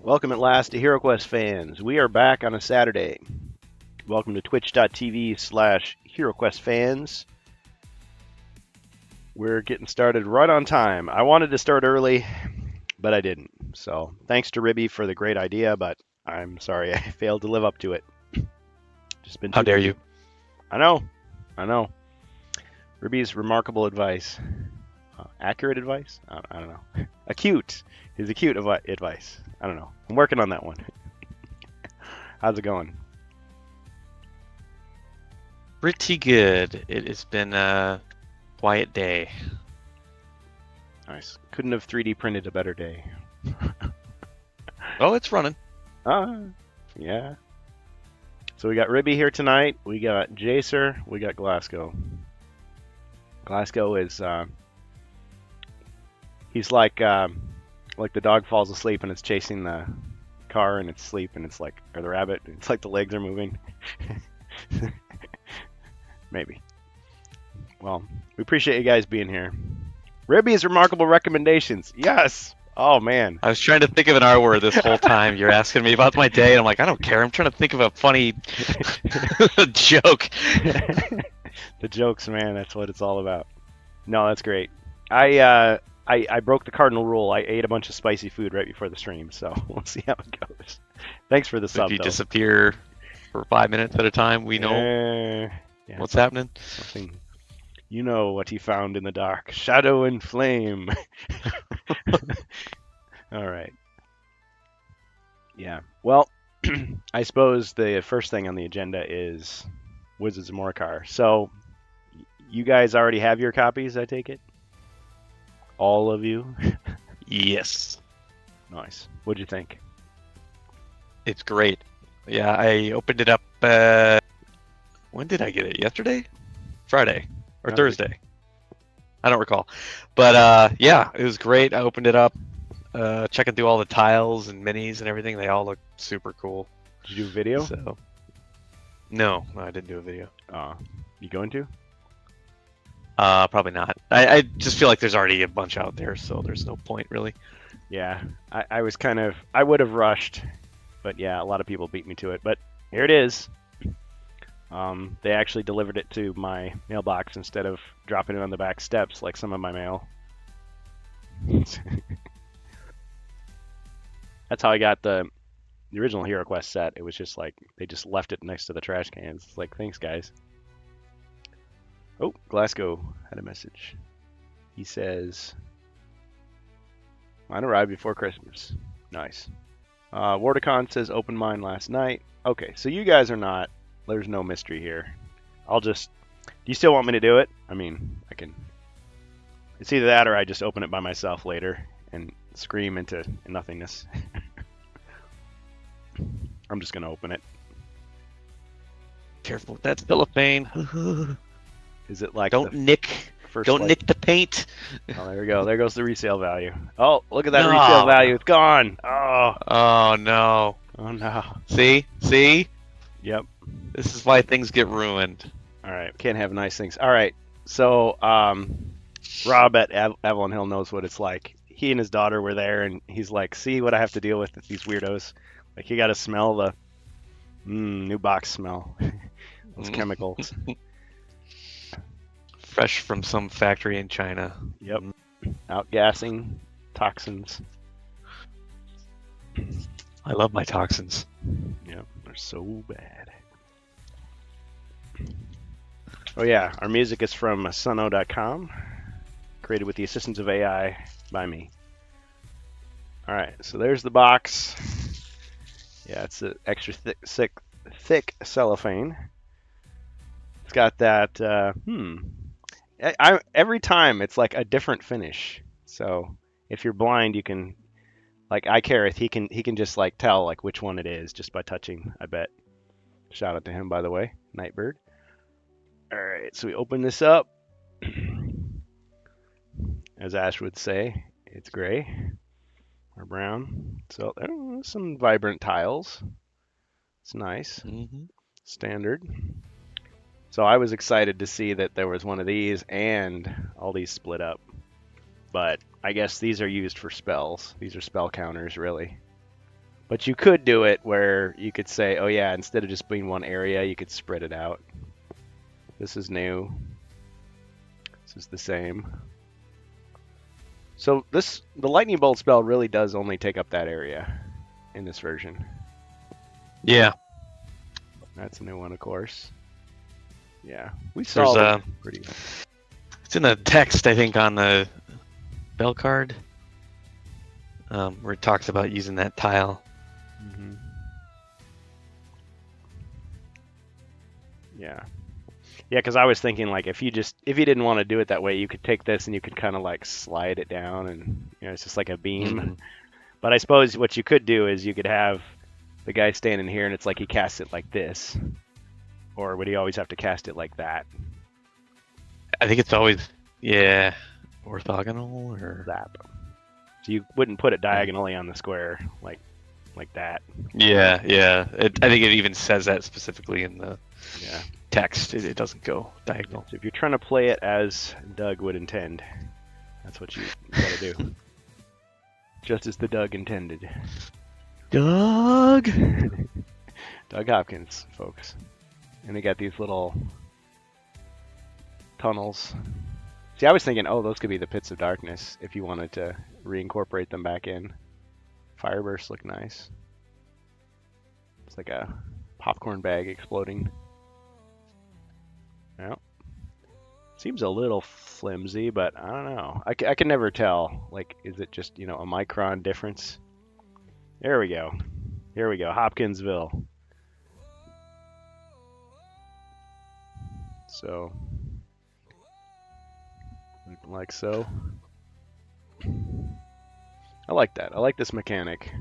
Welcome at last to HeroQuest fans. We are back on a Saturday. Welcome to twitch.tv/HeroQuest fans. We're getting started right on time. I wanted to start early, but I didn't. So thanks to Ribby for the great idea, but I'm sorry I failed to live up to it. Just been How too dare busy. you? I know. Ribby's remarkable advice. Accurate advice? I don't know. Acute. His acute advice. I don't know. I'm working on that one. How's it going? Pretty good. It has been a quiet day. Nice. Couldn't have 3D printed a better day. Oh, it's running. Yeah. So we got Ribby here tonight. We got Jacer. We got Glasgow. Glasgow is he's like the dog falls asleep and it's chasing the car in its sleep, and it's like, or the rabbit. It's like the legs are moving. Maybe. Well, we appreciate you guys being here. Ribby's remarkable recommendations. Yes. Oh man. I was trying to think of an R word this whole time. You're asking me about my day, and I'm like, I don't care. I'm trying to think of a funny joke. The jokes, man. That's what it's all about. No, that's great. I broke the cardinal rule. I ate a bunch of spicy food right before the stream, so we'll see how it goes. Thanks for the So sub, if you though. disappear for 5 minutes at a time, we know Yeah, what's happening. something. You know what he found in the dark. Shadow and flame. All right. Yeah. Well, I suppose the first thing on the agenda is Wizards of Morkar. So, you guys already have your copies, I take it? All of you? Yes, Nice. What'd you think? it's great. Yeah, I opened it up. When did I get it? Yesterday? Friday? Or Okay. Thursday? I don't recall. But yeah, it was great. I opened it up, checking through all the tiles and minis and everything. They all look super cool. Did you do a video? So, no, I didn't do a video. You going to? Probably not. I just feel like there's already a bunch out there, so there's no point really. Yeah. I was kind of, I would have rushed, but yeah, a lot of people beat me to it. But here it is. They actually delivered it to my mailbox instead of dropping it on the back steps like some of my mail. That's how I got the original HeroQuest set. It was just like they just left it next to the trash cans. It's like, thanks, guys. Oh, Glasgow had a message. He says, mine arrived before Christmas. Nice. Wardicon says, open mine last night. Okay, so you guys are not. There's no mystery here. I'll just. Do you still want me to do it? I mean, I can. It's either that or I just open it by myself later and scream into nothingness. I'm just gonna open it. Careful with that cellophane. Is it like Don't the nick. first? Don't like- nick the paint. Oh, there we go. There goes the resale value. Oh, look at that No. resale value. It's gone. Oh, Oh no. oh no. See? Yep. This is why things get ruined. All right. Can't have nice things. All right. So, Rob at Avalon Hill knows what it's like. He and his daughter were there, and he's like, "See what I have to deal with these weirdos. Like, you got to smell the new box smell, those chemicals." Fresh from some factory in China. Yep. Outgassing toxins. I love my toxins. Yep. They're so bad. Oh yeah, our music is from Suno.com, created with the assistance of AI by me. All right, so there's the box. Yeah, it's an extra thick cellophane. It's got that. Every time it's like a different finish. So if you're blind, you can, like Icarith, he can just like tell like which one it is just by touching. I bet. Shout out to him, by the way, Nightbird. All right, so we open this up. As Ash would say, it's gray or brown. So there's some vibrant tiles. It's nice. Mm-hmm. Standard. So I was excited to see that there was one of these and all these split up. But I guess these are used for spells. These are spell counters, really. But you could do it where you could say, oh yeah, instead of just being one area, you could spread it out. This is new. This is the same. So the lightning bolt spell really does only take up that area in this version. Yeah. That's a new one, of course. Yeah, we saw There's them pretty. It's in the text, I think, on the bell card, where it talks about using that tile. Mm-hmm. Yeah. Yeah, because I was thinking like if you didn't want to do it that way, you could take this and you could kind of like slide it down, and it's just like a beam. Mhm. But I suppose what you could do is you could have the guy standing here, and it's like he casts it like this, or would he always have to cast it like that? I think it's always, yeah, orthogonal or. Zap. So you wouldn't put it diagonally on the square like that. Yeah, yeah. I think it even says that specifically in the Yeah. text. It doesn't go diagonal. So if you're trying to play it as Doug would intend, that's what you gotta do. Just as the Doug intended. Doug. Doug Hopkins, folks. And they got these little tunnels. See, I was thinking, oh, those could be the pits of darkness if you wanted to reincorporate them back in. Firebursts look nice. It's like a popcorn bag exploding. Well, seems a little flimsy, but I don't know. I can never tell. Like, is it just, a micron difference? There we go. Here we go. Hopkinsville. So, like so. I like that. I like this mechanic.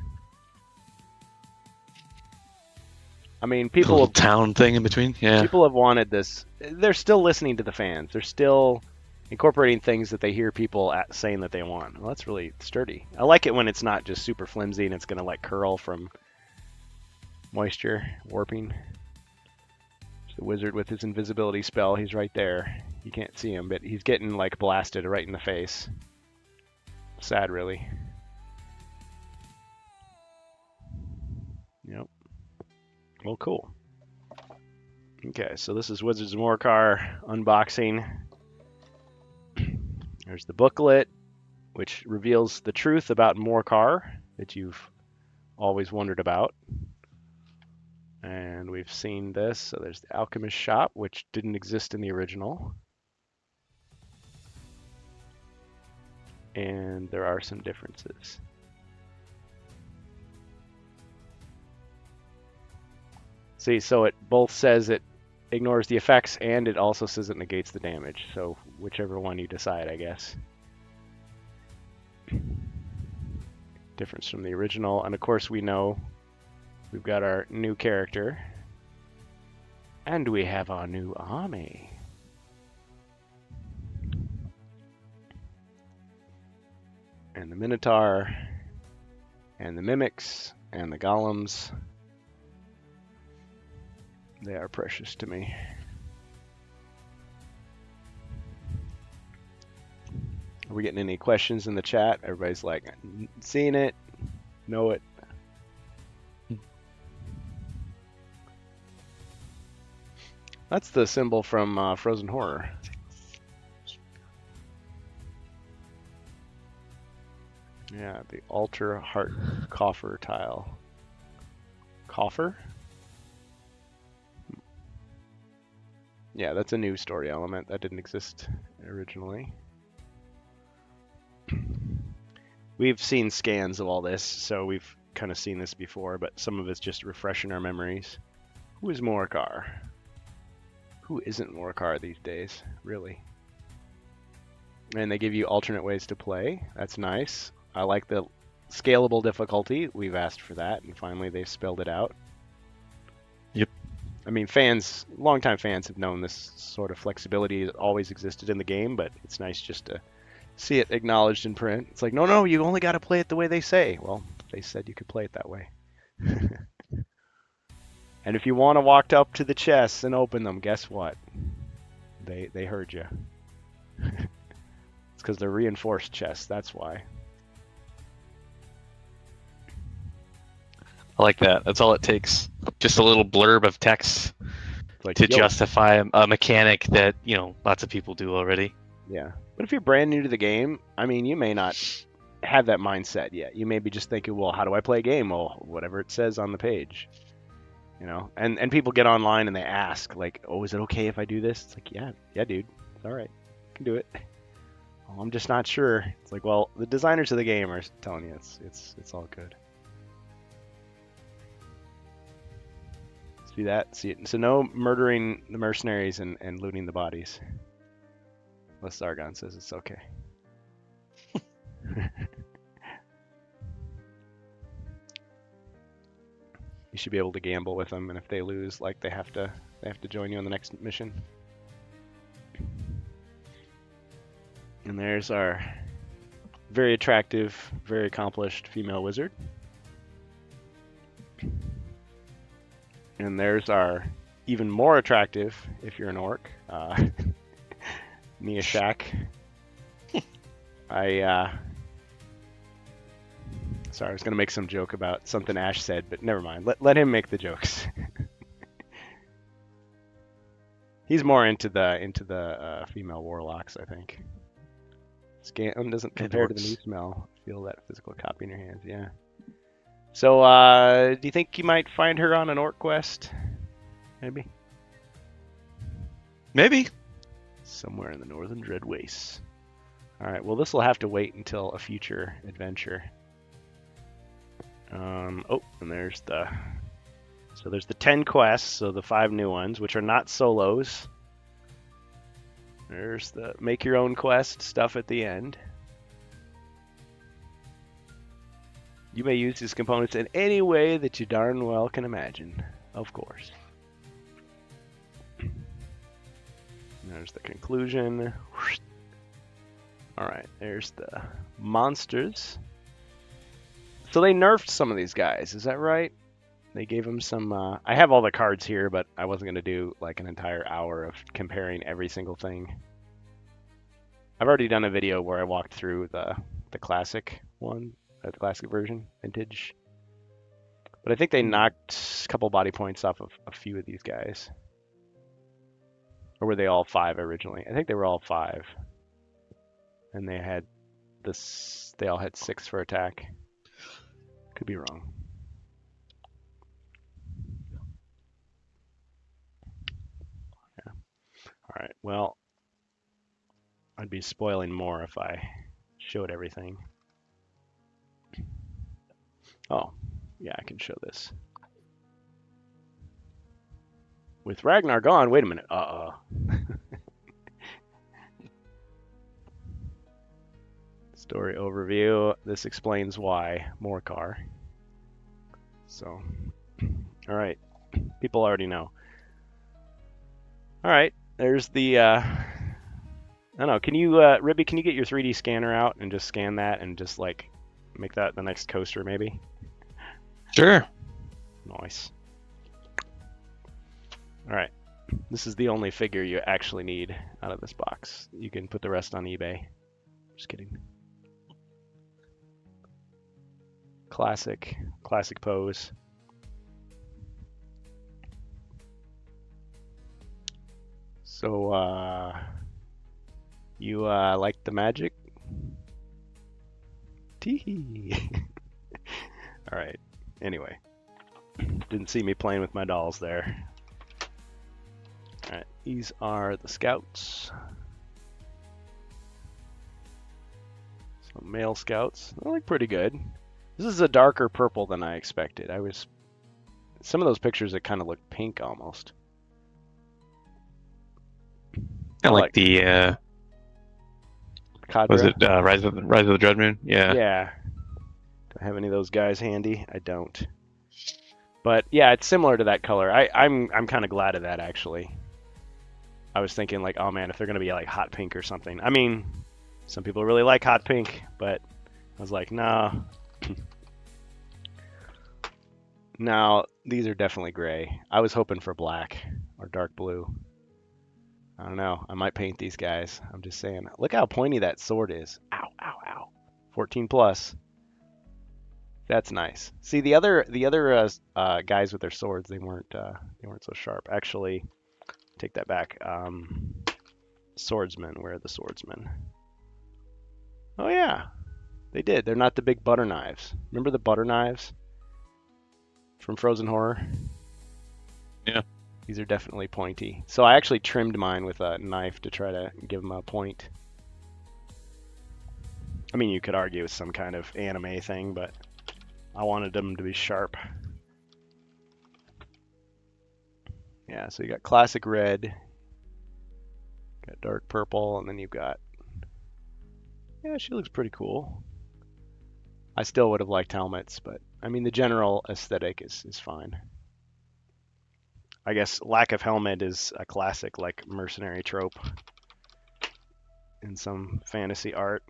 I mean, Little people town thing in between. Yeah. people have wanted this. They're still listening to the fans. They're still incorporating things that they hear people saying that they want. Well, that's really sturdy. I like it when it's not just super flimsy and it's going to like curl from moisture warping. The wizard with his invisibility spell, he's right there. You can't see him, but he's getting like blasted right in the face. Sad, really. Yep. Well, cool. Okay, so this is Wizards of Morcar unboxing. There's the booklet, which reveals the truth about Morcar that you've always wondered about. And we've seen this. So there's the Alchemist Shop, which didn't exist in the original. And there are some differences. See, so it both says it ignores the effects and it also says it negates the damage. So whichever one you decide, I guess. Difference from the original. And of course we know we've got our new character. And we have our new army. And the Minotaur. And the Mimics. And the Golems. They are precious to me. Are we getting any questions in the chat? Everybody's like, seen it, know it. That's the symbol from Frozen Horror. Yeah, the altar heart coffer tile. Coffer? Yeah, that's a new story element that didn't exist originally. We've seen scans of all this, so we've kind of seen this before, but some of it's just refreshing our memories. Who is Morcar? Who isn't Morcar these days, really? And they give you alternate ways to play. That's nice. I like the scalable difficulty. We've asked for that, and finally they've spelled it out. Yep. I mean, longtime fans have known this sort of flexibility has always existed in the game, but it's nice just to see it acknowledged in print. It's like, no, you only got to play it the way they say. Well, they said you could play it that way. And if you want to walk up to the chests and open them, guess what? They heard you. It's because they're reinforced chests, that's why. I like that. That's all it takes. Just a little blurb of text It's like, to yo, justify a mechanic that, lots of people do already. yeah. But if you're brand new to the game, I mean, you may not have that mindset yet. You may be just thinking, well, how do I play a game? Well, whatever it says on the page, And people get online and they ask, like, oh, is it okay if I do this? It's like, yeah, dude, it's all right, you can do it. Oh, I'm just not sure. It's like, well, the designers of the game are telling you it's all good. See that? See it. So no murdering the mercenaries and looting the bodies. Unless Sargon says it's okay. You should be able to gamble with them, and if they lose, like they have to join you on the next mission. And there's our very attractive, very accomplished female wizard. And there's our even more attractive, if you're an orc, Nia Shack. Sorry, I was gonna make some joke about something Ash said, but never mind. Let him make the jokes. He's more into the female warlocks, I think. Scantum doesn't compare to the new smell. Feel that physical copy in your hands, yeah. So, do you think you might find her on an orc quest? Maybe. Maybe. Somewhere in the northern Dread Wastes. All right. Well, this will have to wait until a future adventure. Oh, and there's the 10 quests, so the 5 new ones, which are not solos. There's the make your own quest stuff at the end. You may use these components in any way that you darn well can imagine, of course. There's the conclusion. All right, there's the monsters. So they nerfed some of these guys, is that right? They gave them some. I have all the cards here, but I wasn't gonna do like an entire hour of comparing every single thing. I've already done a video where I walked through the classic one, the classic version, vintage. But I think they knocked a couple body points off of a few of these guys. Or were they all 5 originally? I think they were all 5. And they had this. They all had 6 for attack. Could be wrong. Yeah. All right. Well, I'd be spoiling more if I showed everything. Oh, yeah, I can show this. With Ragnar gone, wait a minute. Story overview. This explains why. Morcar. So, all right. People already know. All right. There's the. I don't know. Can you, Ribby? Can you get your 3D scanner out and just scan that and just like make that the next coaster, maybe? Sure. Nice. All right. This is the only figure you actually need out of this box. You can put the rest on eBay. Just kidding. Classic pose. So, you like the magic? Teehee. All right. Anyway, didn't see me playing with my dolls there. All right, these are the scouts. So male scouts, they look pretty good. This is a darker purple than I expected. Some of those pictures that kind of look pink almost. I like the Cadre. was it Rise of the Dreadmoon? Yeah. Yeah. Do I have any of those guys handy? I don't. But yeah, it's similar to that color. I'm kind of glad of that actually. I was thinking like, oh man, if they're gonna be like hot pink or something. I mean, some people really like hot pink, but I was like, no. Now these are definitely gray. I was hoping for black or dark blue. I don't know. I might paint these guys. I'm just saying. Look how pointy that sword is. Ow, ow, ow. 14 plus. That's nice. See, the other guys with their swords, they weren't so sharp. Actually, take that back. Swordsmen, where are the swordsmen? Oh yeah, they did. They're not the big butter knives. Remember the butter knives from Frozen Horror? Yeah. These are definitely pointy. So I actually trimmed mine with a knife to try to give them a point. I mean, you could argue it's some kind of anime thing, but I wanted them to be sharp. Yeah, so you got classic red, got dark purple, and then you've got, yeah, she looks pretty cool. I still would have liked helmets, but I mean, the general aesthetic is fine. I guess lack of helmet is a classic, like, mercenary trope in some fantasy art.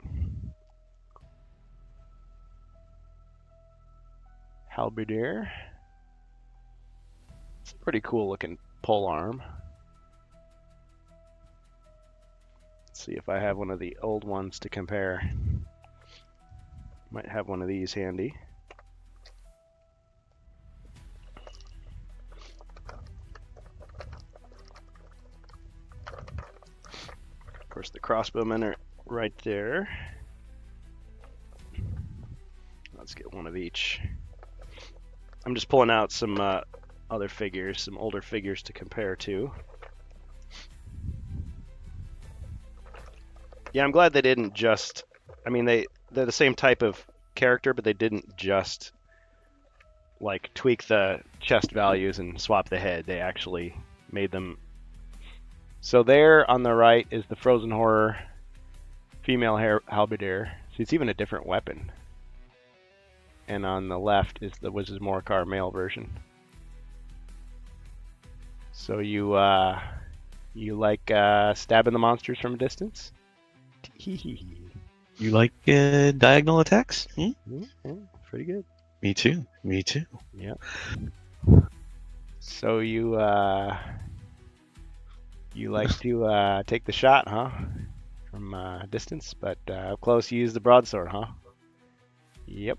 Halberdier. It's a pretty cool looking pole arm. Let's see if I have one of the old ones to compare. Might have one of these handy. Of course, the crossbowmen are right there. Let's get one of each. I'm just pulling out some other figures, some older figures to compare to. Yeah, I'm glad they didn't just. I mean, they're the same type of character, but they didn't just like tweak the chest values and swap the head. They actually made them. So there on the right is the Frozen Horror female halberdier. So it's even a different weapon. And on the left is the Wizard's Morcar male version. So you like stabbing the monsters from a distance? You like diagonal attacks? Hmm? Yeah, pretty good. Me too. Me too. Yeah. So you like to take the shot, huh? From distance, but up close you use the broadsword, huh? Yep.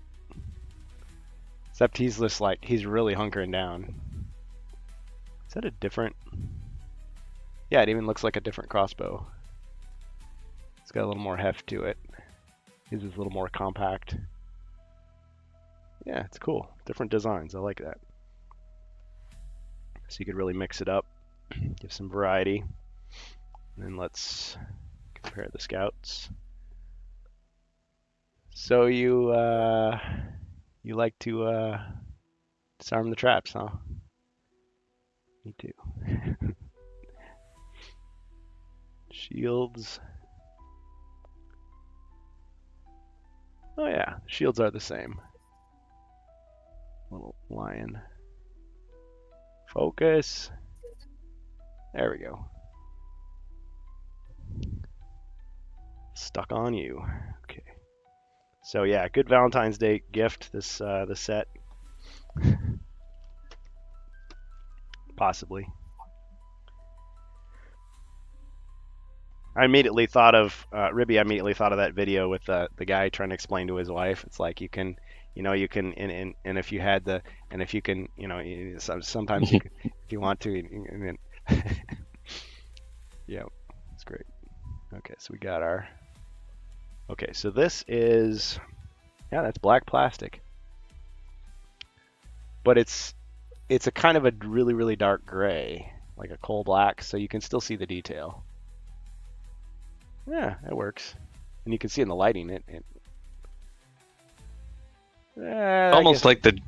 Except he's just like he's really hunkering down. Is that a different? Yeah, it even looks like a different crossbow. It's got a little more heft to it. His is a little more compact. Yeah, it's cool. Different designs. I like that. So you could really mix it up, give some variety. And then let's compare the scouts. So you like to disarm the traps, huh? Me too. Shields. Oh yeah, shields are the same. Little lion. Focus. There we go. Stuck on you. Okay. So yeah, good Valentine's Day gift. This set. Possibly. I immediately thought of Ribby. I immediately thought of that video with the guy trying to explain to his wife. It's like you can, and if you had the, and if you can, sometimes you can, if you want to, and then, yeah, it's great. Okay, so we got our. Okay, so this is, yeah, that's black plastic, but it's a kind of a really really dark gray, like a coal black, so you can still see the detail. Yeah, it works. And you can see in the lighting Almost like the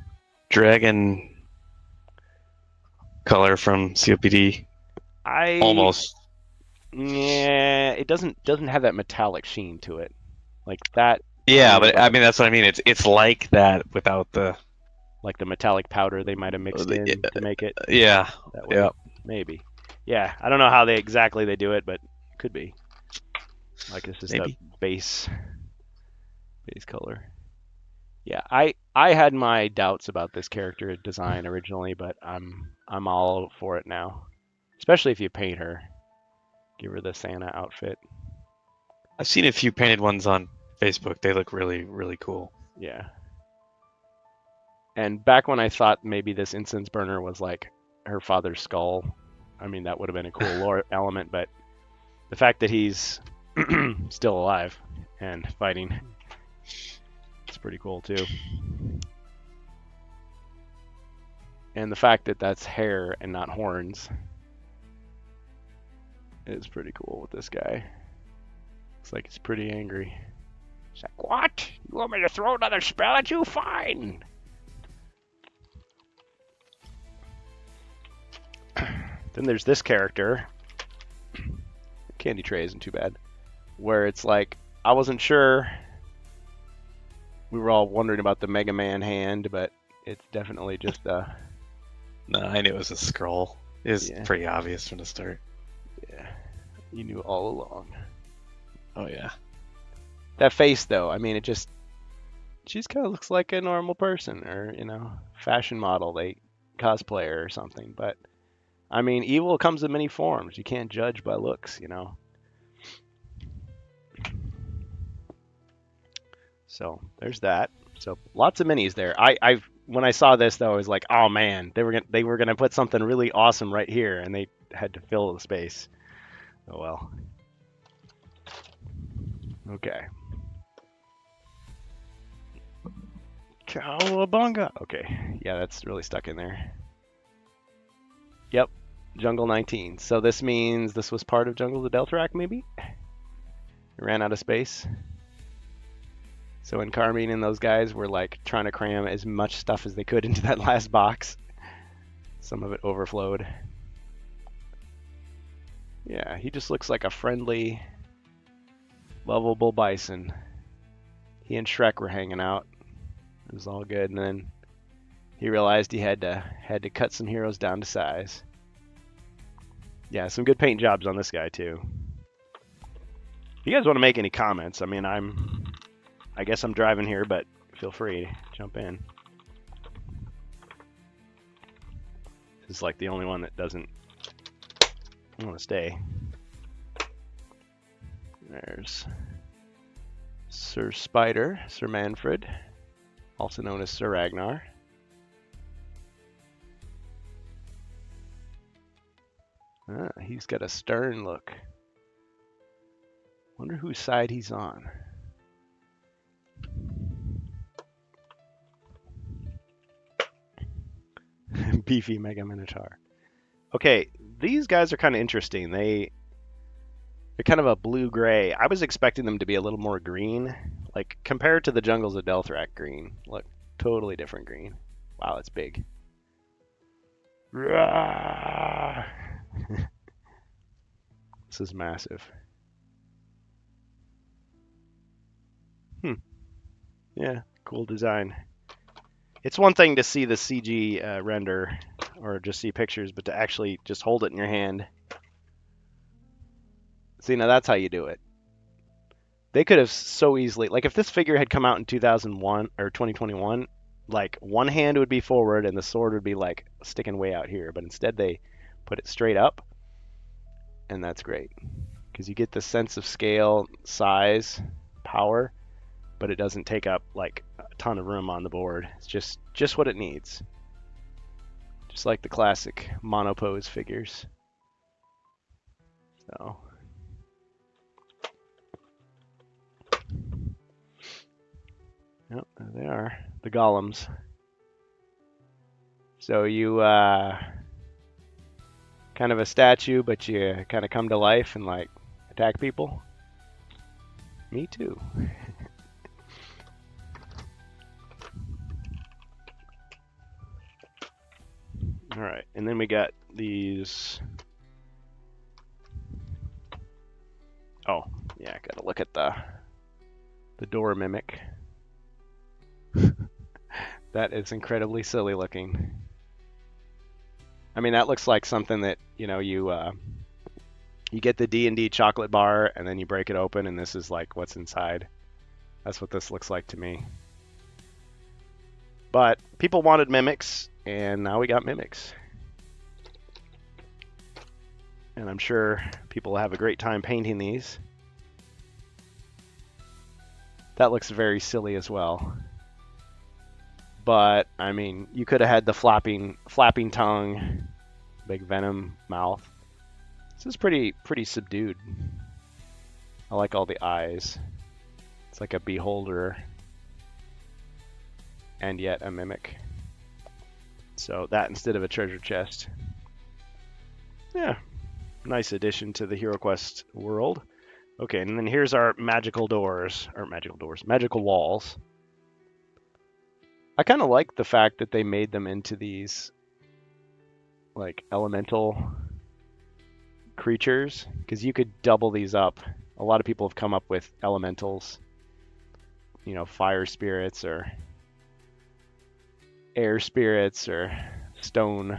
dragon color from COPD. Almost. Yeah, it doesn't have that metallic sheen to it. Like that. Yeah, but I mean that's what I mean. It's like that without the like the metallic powder they might have mixed in to make it. Yeah. That way. Yeah. Maybe. Yeah, I don't know how they exactly do it, but it could be. Like it's just a base color. Yeah, I had my doubts about this character design originally, but I'm all for it now. Especially if you paint her. Give her the Santa outfit. I've seen a few painted ones on Facebook. They look really, really cool. Yeah. And back when I thought maybe this incense burner was like her father's skull, I mean, that would have been a cool lore element, but the fact that he's still alive and fighting, it's pretty cool too. And the fact that that's hair and not horns is pretty cool with this guy. Looks like he's pretty angry. He's like, what? You want me to throw another spell at you? Fine. Then there's this character. Candy tray isn't too bad. Where it's like, I wasn't sure. We were all wondering about the Mega Man hand, but it's definitely just a... No, I knew it was a scroll. It was Yeah. pretty obvious from the start. Yeah, you knew all along. Oh yeah. That face, though, I mean, it just... She just kind of looks like a normal person, or, fashion model, cosplayer or something. But, I mean, evil comes in many forms. You can't judge by looks, So, there's that. So, lots of minis there. When I saw this, though, I was like, oh man, they were gonna put something really awesome right here, and they had to fill the space. Oh well. Okay. Cowabunga. Okay, yeah, that's really stuck in there. Yep, Jungle 19. So this means this was part of Jungle the Deltarak, maybe? It ran out of space. So when Carmine and those guys were like trying to cram as much stuff as they could into that last box, some of it overflowed. Yeah, he just looks like a friendly, lovable bison. He and Shrek were hanging out. It was all good, and then he realized he had to cut some heroes down to size. Yeah, some good paint jobs on this guy too. If you guys want to make any comments, I mean, I guess I'm driving here, but feel free to jump in. This is like the only one that doesn't want to stay. There's Sir Spider, Sir Manfred, also known as Sir Ragnar. He's got a stern look. Wonder whose side he's on. Beefy Mega Minotaur. Okay, these guys are kind of interesting. They're kind of a blue-gray. I was expecting them to be a little more green. Like, compared to the Jungles of Deltarak green. Look, totally different green. Wow, it's big. This is massive. Yeah, cool design. It's one thing to see the CG render or just see pictures, but to actually just hold it in your hand. See, now that's how you do it. They could have so easily, like if this figure had come out in 2001 or 2021, like one hand would be forward and the sword would be like sticking way out here, but instead they put it straight up, and that's great because you get the sense of scale, size, power, but it doesn't take up like a ton of room on the board. It's just what it needs. Just like the classic monopose figures. So yep, there they are, the golems. So you kind of a statue, but you kind of come to life and like attack people. Me too. All right, and then we got these. Oh, yeah, gotta look at the door mimic. That is incredibly silly looking. I mean, that looks like something that you get the D&D chocolate bar and then you break it open and this is like what's inside. That's what this looks like to me. But people wanted mimics, and now we got mimics. And I'm sure people will have a great time painting these. That looks very silly as well. but I mean, you could have had the flapping tongue, big venom mouth. This is pretty subdued. I like all the eyes. It's like a beholder and yet a mimic. So that instead of a treasure chest. Yeah, nice addition to the HeroQuest world. Okay, and then here's our magical walls. I kind of like the fact that they made them into these like elemental creatures, because you could double these up. A lot of people have come up with elementals, you know, fire spirits or air spirits or stone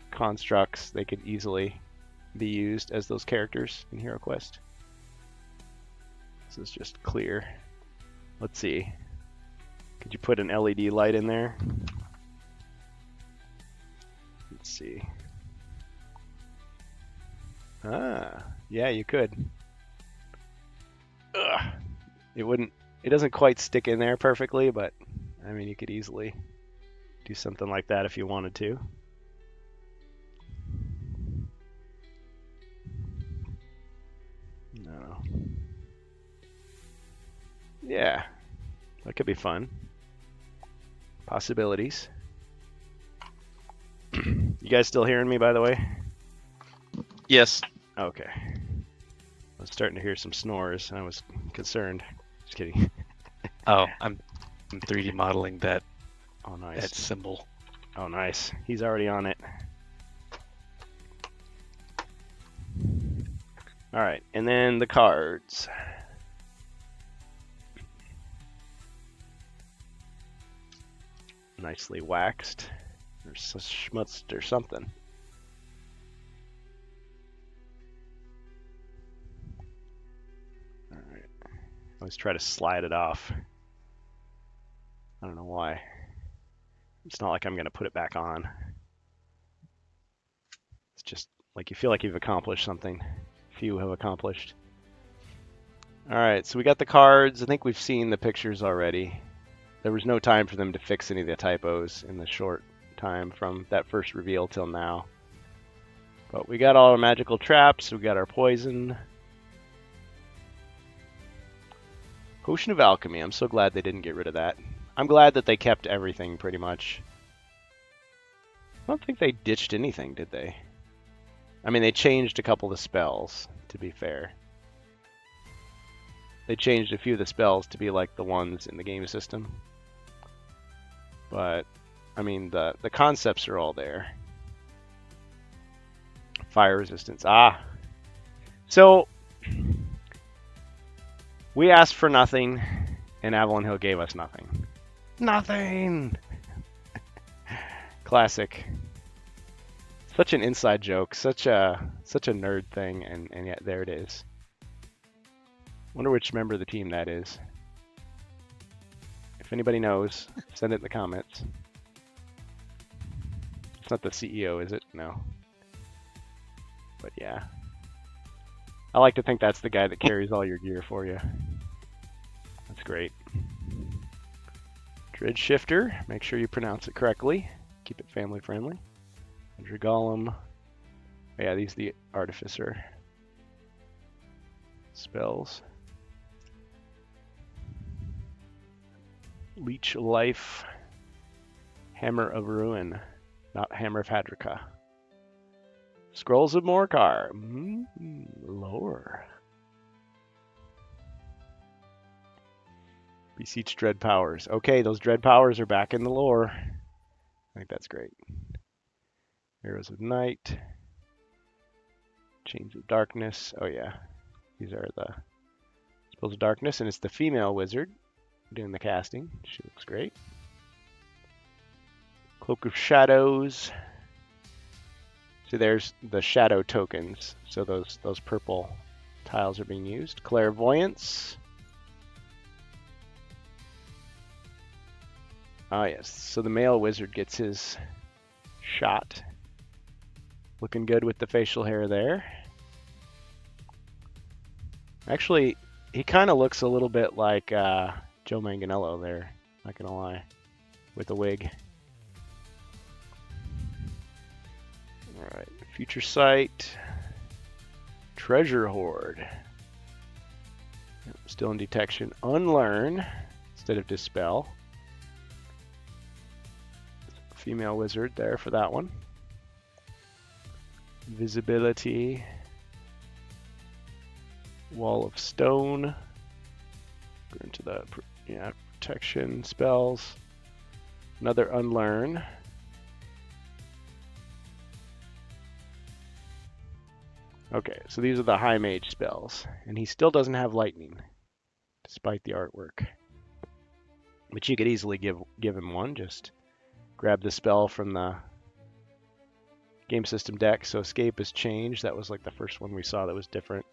constructs. They could easily be used as those characters in HeroQuest. This is just clear. Let's see. Could you put an LED light in there? Let's see. Ah, yeah, you could. Ugh. It doesn't quite stick in there perfectly, but I mean, you could easily do something like that if you wanted to. No. Yeah, that could be fun. Possibilities. You guys still hearing me, by the way? Yes. Okay. I was starting to hear some snores, and I was concerned. Just kidding. Oh, I'm 3D modeling that Oh, nice. that symbol. Oh, nice. He's already on it. All right, and then the cards. Nicely waxed. Or schmutzed or something. All right. I always try to slide it off. I don't know why. It's not like I'm going to put it back on. It's just like you feel like you've accomplished something. Few have accomplished. All right, so we got the cards. I think we've seen the pictures already. There was no time for them to fix any of the typos in the short time from that first reveal till now. But we got all our magical traps. We got our poison. Potion of Alchemy. I'm so glad they didn't get rid of that. I'm glad that they kept everything pretty much. I don't think they ditched anything, did they? I mean, they changed a couple of the spells, to be fair. They changed a few of the spells to be like the ones in the game system. But, I mean, the concepts are all there. Fire resistance. Ah! So, we asked for nothing, and Avalon Hill gave us nothing. Nothing! Classic. Such an inside joke, such a nerd thing, and yet there it is. Wonder which member of the team that is. If anybody knows, send it in the comments. It's not the CEO, is it? No. But yeah. I like to think that's the guy that carries all your gear for you. That's great. Dread Shifter, make sure you pronounce it correctly. Keep it family friendly. Andrew Golem. Yeah, these are the Artificer spells. Leech Life. Hammer of Ruin, not Hammer of Hadrika. Scrolls of Morkar. Lore. Beseech Dread Powers. Okay, those Dread Powers are back in the lore. I think that's great. Arrows of Night. Chains of Darkness. Oh yeah. These are the Spells of Darkness, and it's the female wizard doing the casting. She looks great. Cloak of Shadows. So there's the shadow tokens. So those purple tiles are being used. Clairvoyance. Ah yes. So the male wizard gets his shot. Looking good with the facial hair there. Actually, he kind of looks a little bit like Joe Manganiello there. Not gonna lie. with a wig. All right, Future Sight, Treasure Hoard. Still in detection. Unlearn instead of Dispel. Female wizard there for that one. Visibility. Wall of Stone. Go into the protection spells. Another Unlearn. Okay, so these are the high mage spells, and he still doesn't have lightning, despite the artwork. But you could easily give him one. Just grab the spell from the game system deck. So Escape has changed. That was like the first one we saw that was different.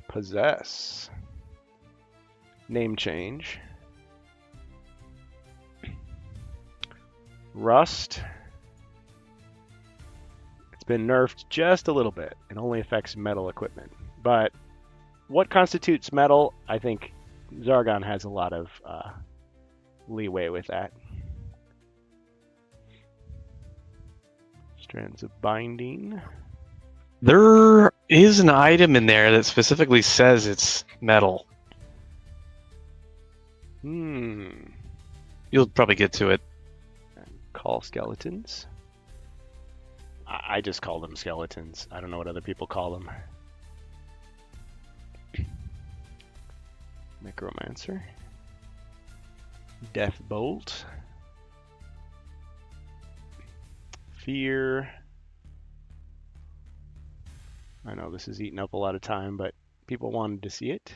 Possess. Name change. Rust. It's been nerfed just a little bit. It only affects metal equipment. But what constitutes metal, I think Zargon has a lot of leeway with that. Strands of Binding. There is an item in there that specifically says it's metal. You'll probably get to it. Call skeletons. I just call them skeletons. I don't know what other people call them. Necromancer. Death Bolt. Fear. I know this is eating up a lot of time, but people wanted to see it.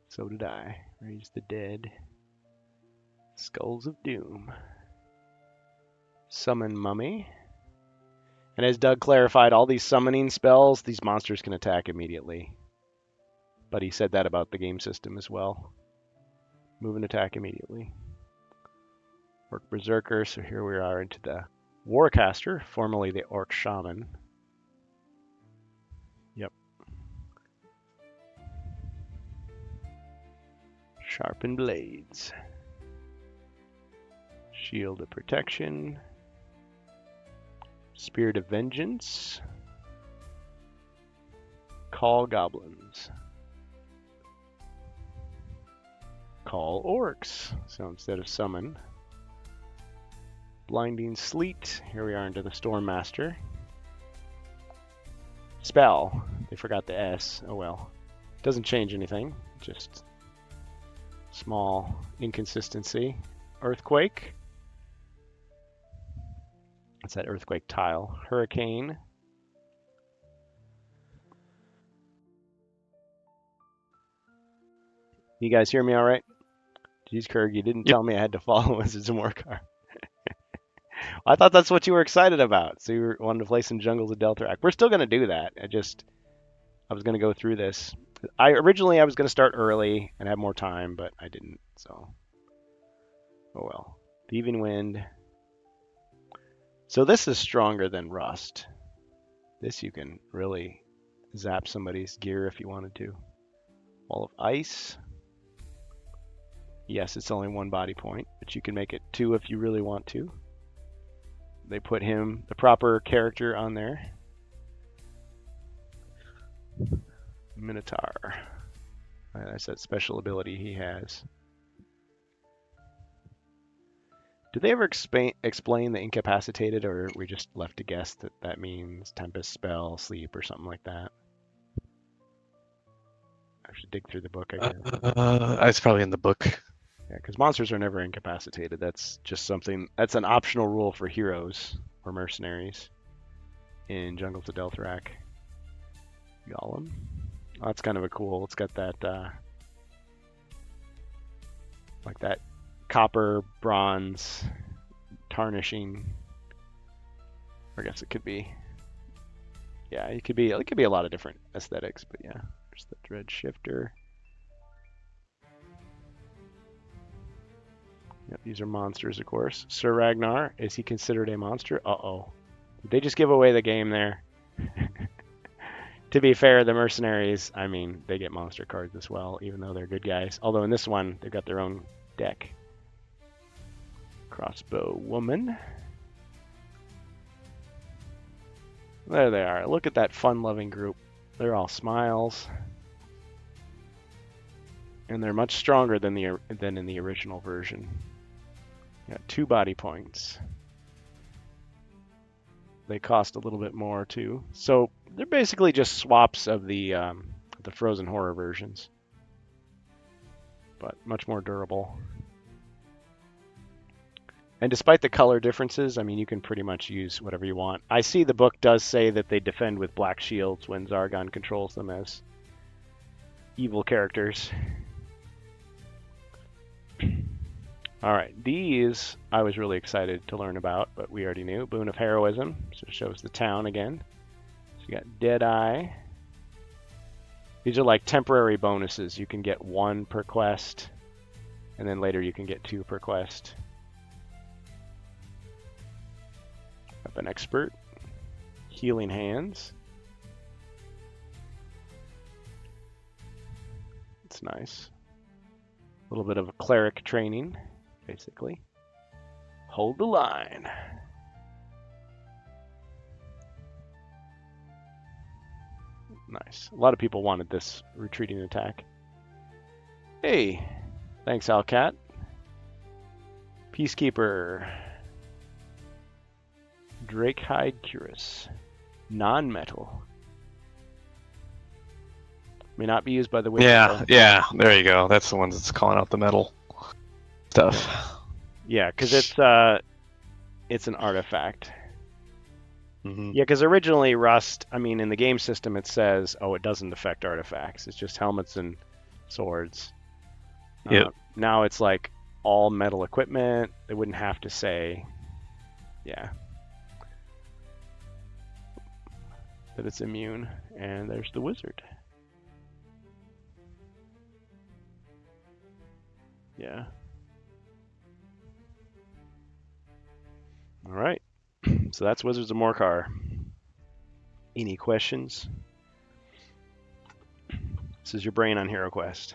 So did I. Raise the Dead. Skulls of Doom. Summon Mummy. And as Doug clarified, all these summoning spells, these monsters can attack immediately. But he said that about the game system as well. Move and attack immediately. Orc Berserker, so here we are into the Warcaster, formerly the Orc Shaman. Yep. Sharpened Blades. Shield of Protection. Spirit of Vengeance. Call Goblins. Call Orcs. So instead of summon. Blinding Sleet. Here we are into the Storm Master. Spell. They forgot the S. Oh well. Doesn't change anything. Just small inconsistency. Earthquake. It's that earthquake tile. Hurricane. You guys hear me all right? Jeez, Kurg, you didn't tell me I had to follow Wizards of Morcar. I thought that's what you were excited about. So you wanted to play some Jungles of Deltarak. We're still going to do that. I was going to go through this. Originally I was going to start early and have more time, but I didn't. So, oh well. Thieving Wind. So this is stronger than Rust. This you can really zap somebody's gear if you wanted to. Wall of Ice. Yes, it's only one body point, but you can make it 2 if you really want to. They put him, the proper character, on there. Minotaur. That's that special ability he has. Did they ever explain the incapacitated, or we just left to guess that that means Tempest, Spell, Sleep, or something like that? I should dig through the book, I guess. It's probably in the book. Yeah, because monsters are never incapacitated. That's just something, that's an optional rule for heroes or mercenaries in Jungles of Deltarak. Golem. Oh, that's kind of a cool, it's got that, like that copper, bronze, tarnishing. I guess it could be, yeah, it could be a lot of different aesthetics, but yeah. There's the Dread Shifter. Yep, these are monsters, of course. Sir Ragnar, is he considered a monster? Uh-oh. Did they just give away the game there? To be fair, the mercenaries, I mean, they get monster cards as well, even though they're good guys. Although in this one, they've got their own deck. Crossbow woman. There they are. Look at that fun-loving group. They're all smiles. And they're much stronger than in the original version. Got 2 body points. They cost a little bit more too. So they're basically just swaps of the Frozen Horror versions, but much more durable. And despite the color differences, I mean, you can pretty much use whatever you want. I see the book does say that they defend with black shields when Zargon controls them as evil characters. All right, these I was really excited to learn about, but we already knew. Boon of Heroism, so it shows the town again. So you got Deadeye. These are like temporary bonuses. You can get 1 per quest, and then later you can get 2 per quest. Weapon Expert. Healing Hands. It's nice. A little bit of cleric training, basically. Hold the line. Nice. A lot of people wanted this retreating attack. Hey, thanks, Alcat. Peacekeeper. Drakehide Cuirass. Non-metal. May not be used by the witch. Yeah, there you go. That's the one that's calling out the metal stuff. Yeah, because it's an artifact. Mm-hmm. Yeah, because originally Rust, I mean, in the game system it says, oh, it doesn't affect artifacts. It's just helmets and swords. Yep. Now it's like all metal equipment. They wouldn't have to say, yeah, that it's immune. And there's the wizard. Yeah. All right. So that's Wizards of Morcar. Any questions? This is your brain on HeroQuest.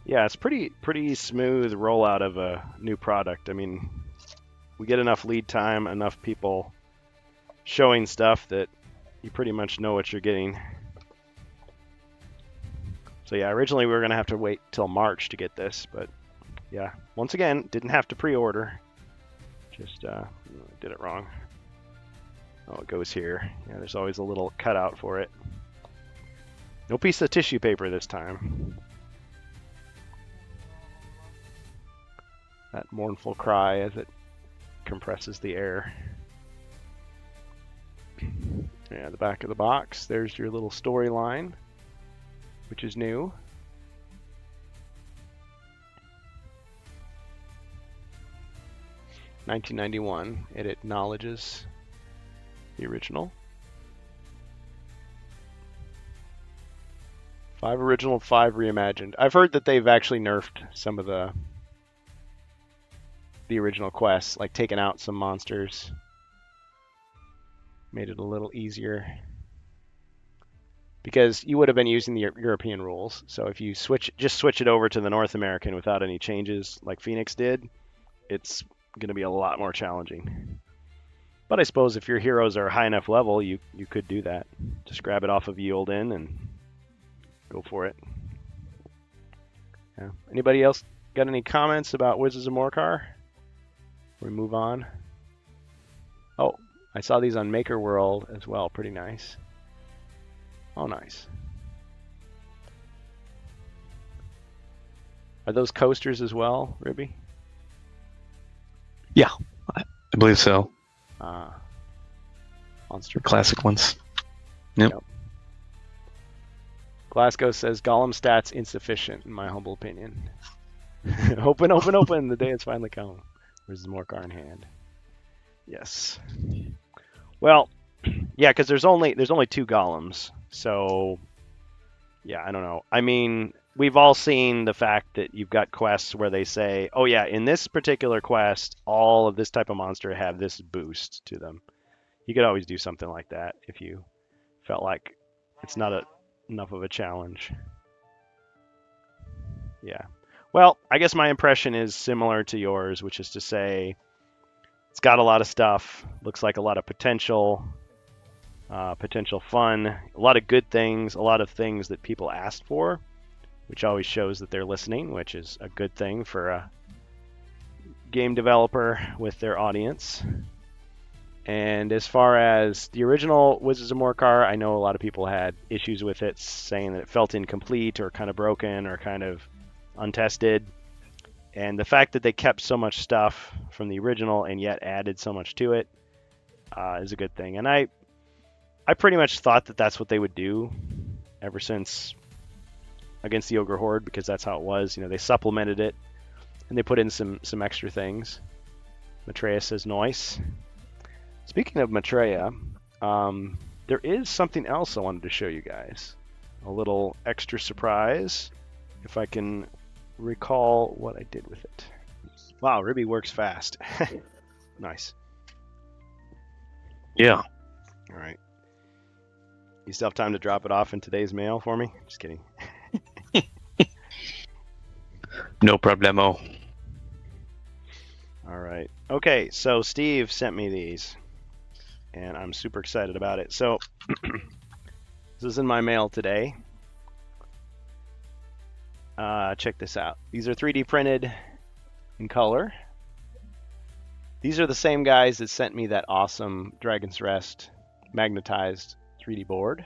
Yeah, it's pretty smooth rollout of a new product. I mean, we get enough lead time, enough people showing stuff that you pretty much know what you're getting. So yeah, originally we were going to have to wait till March to get this, but yeah, once again, didn't have to pre-order. Just did it wrong. Oh, it goes here. Yeah, there's always a little cutout for it. No piece of tissue paper this time. That mournful cry as it compresses the air. Yeah, the back of the box, there's your little storyline, which is new. $19.91. It acknowledges the original. 5 original, 5 reimagined. I've heard that they've actually nerfed some of the original quests, like taken out some monsters. Made it a little easier. Because you would have been using the European rules. So if you just switch it over to the North American without any changes like Phoenix did, it's going to be a lot more challenging. But I suppose if your heroes are high enough level, you could do that. Just grab it off of Eildon and go for it. Yeah. Anybody else got any comments about Wizards of Morcar? We move on. Oh, I saw these on Maker World as well. Pretty nice. Oh, nice. Are those coasters as well, Ribby? Yeah, I believe so. Monster Classic ones. Yep. Glasgow says Gollum stats insufficient, in my humble opinion. Open, open, open. The day has finally come. Where's Morcar in hand? Yes. Well, yeah, because there's only 2 golems, so yeah, I don't know. I mean, we've all seen the fact that you've got quests where they say, "Oh yeah, in this particular quest, all of this type of monster have this boost to them." You could always do something like that if you felt like it's not enough of a challenge. Yeah. Well, I guess my impression is similar to yours, which is to say it's got a lot of stuff, looks like a lot of potential, potential fun, a lot of good things, a lot of things that people asked for, which always shows that they're listening, which is a good thing for a game developer with their audience. And as far as the original Wizards of Morcar, I know a lot of people had issues with it, saying that it felt incomplete or kind of broken or kind of untested. And the fact that they kept so much stuff from the original and yet added so much to it is a good thing. And I pretty much thought that that's what they would do ever since Against the Ogre Horde, because that's how it was. You know, they supplemented it and they put in some extra things. Maitreya says nice. Speaking of Maitreya, there is something else I wanted to show you guys. A little extra surprise, if I can recall what I did with it. Wow, Ribby works fast. Nice. Yeah. All right. You still have time to drop it off in today's mail for me? Just kidding. No problemo. All right. Okay, so Steve sent me these, and I'm super excited about it. So this is in my mail today. Check this out. These are 3D printed in color. These are the same guys that sent me that awesome Dragon's Rest magnetized 3D board.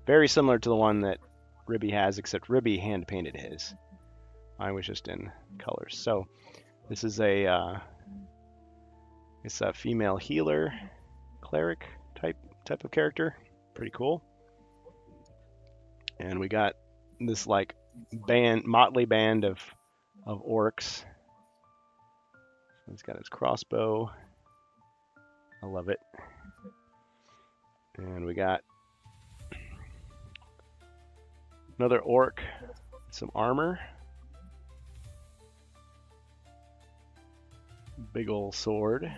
Very similar to the one that Ribby has, except Ribby hand painted his. Mine was just in colors. So this is it's a female healer, cleric type of character. Pretty cool. And we got this like motley band of orcs. He's got his crossbow. I love it. And we got another orc, some armor. Big ol' sword.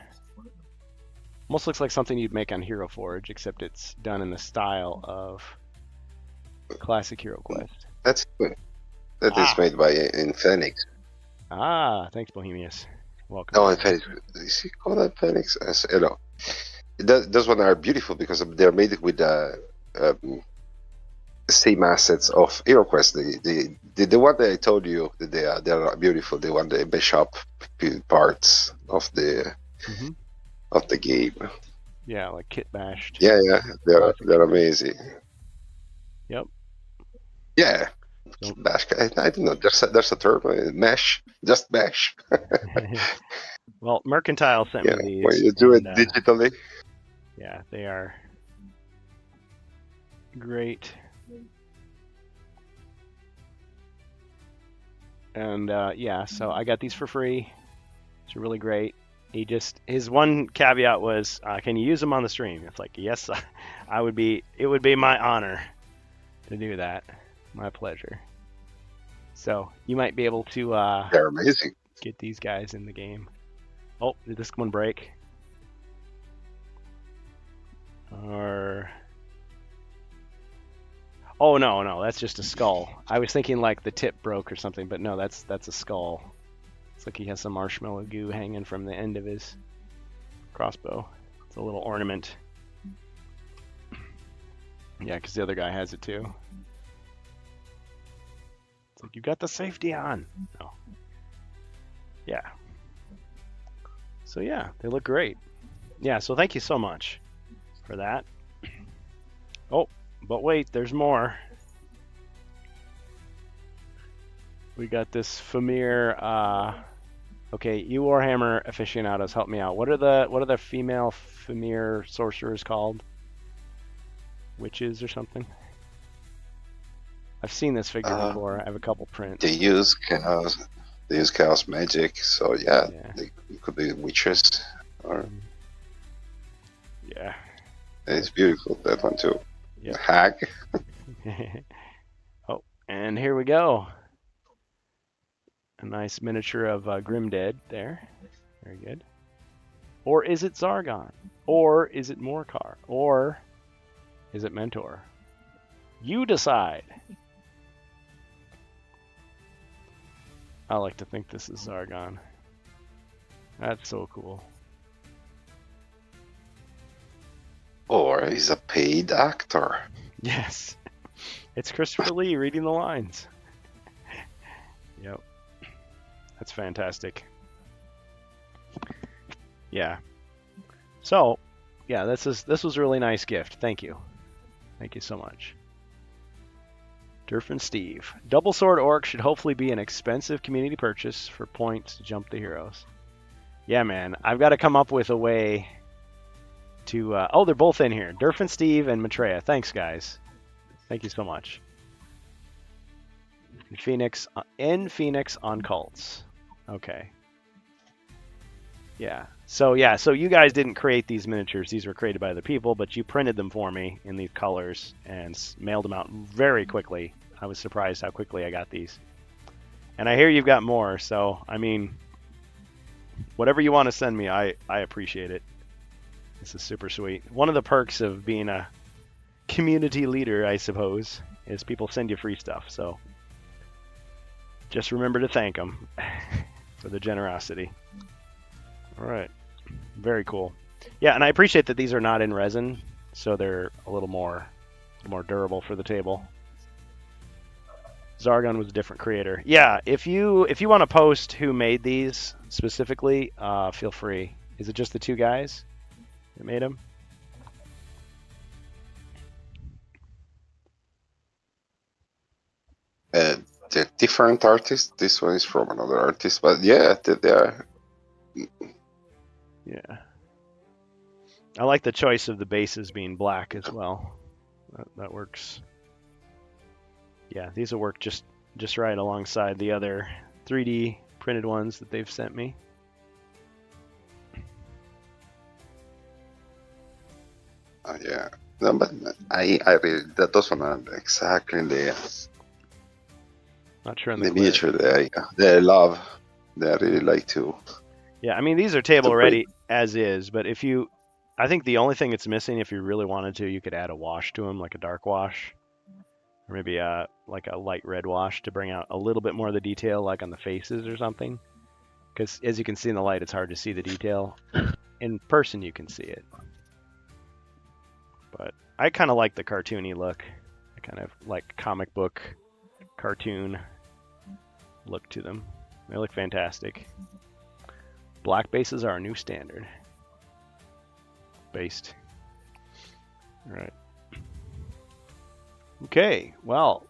Almost looks like something you'd make on Hero Forge, except it's done in the style of classic Hero Quest. That's good. That is made by in Phoenix. Ah, thanks, Bohemius. Welcome. No, in Phoenix. Is he called that Phoenix? You know, those ones are beautiful because they're made with same assets of HeroQuest. The one that I told you that they are beautiful. The one the bishop parts of the game. Yeah, like kit bashed. Yeah, they're amazing. Yep. Yeah. So, bash. I don't know. There's a term. Mesh. Just mesh. Well, Mercantile sent me these. When you do it digitally. Yeah, they are great. And yeah, so I got these for free. It's really great. His one caveat was, can you use them on the stream? It's like, yes, it would be my honor to do that. My pleasure. So you might be able to they're amazing. Get these guys in the game. Oh, did this one break? Or oh no, that's just a skull. I was thinking like the tip broke or something, but no, that's a skull. It's like he has some marshmallow goo hanging from the end of his crossbow. It's a little ornament. Yeah, because the other guy has it too. It's like, you got the safety on. No. Yeah. So yeah, they look great. Yeah, so thank you so much for that. Oh, but wait, there's more. We got this Fimir. Okay, you Warhammer aficionados, help me out. What are the female Fimir sorcerers called? Witches or something? I've seen this figure before. I have a couple prints. They use chaos magic, so yeah. They could be witches. Or yeah. It's beautiful, that one too. Yeah. Hag. Oh, and here we go. A nice miniature of Grimdead there. Very good. Or is it Zargon? Or is it Morcar? Or is it Mentor? You decide. I like to think this is Zargon. That's so cool. Or he's a paid actor. Yes. It's Christopher Lee reading the lines. Yep. That's fantastic. Yeah. So, yeah, this was a really nice gift. Thank you. Thank you so much. Durfin Steve. Double Sword Orc should hopefully be an expensive community purchase for points to jump the heroes. Yeah, man. I've got to come up with a way to... oh, they're both in here. Durfin Steve and Maitreya. Thanks, guys. Thank you so much. Phoenix on cults. Okay. Yeah. So you guys didn't create these miniatures. These were created by other people, but you printed them for me in these colors and mailed them out very quickly. I was surprised how quickly I got these. And I hear you've got more, so I mean, whatever you want to send me, I appreciate it. This is super sweet. One of the perks of being a community leader, I suppose, is people send you free stuff. So just remember to thank them for the generosity. All right. Very cool. Yeah, and I appreciate that these are not in resin, so they're a little more durable for the table. Zargon was a different creator. Yeah, if you want to post who made these specifically, feel free. Is it just the two guys that made them? They're different artists. This one is from another artist, but yeah, they are. Yeah. I like the choice of the bases being black as well. That works. Yeah, these will work just right alongside the other 3D printed ones that they've sent me. Yeah. No, but I really, that those one are exactly Not sure on the the miniature that I love. That I really like to. Yeah, I mean, these are table To ready as is, but I think the only thing it's missing, if you really wanted to, you could add a wash to them, like a dark wash, or maybe like a light red wash to bring out a little bit more of the detail, like on the faces or something. Because as you can see in the light, it's hard to see the detail. In person, you can see it. But I kind of like the cartoony look. I kind of like comic book, cartoon look to them. They look fantastic. Black bases are our new standard. Based. All right. Okay, well,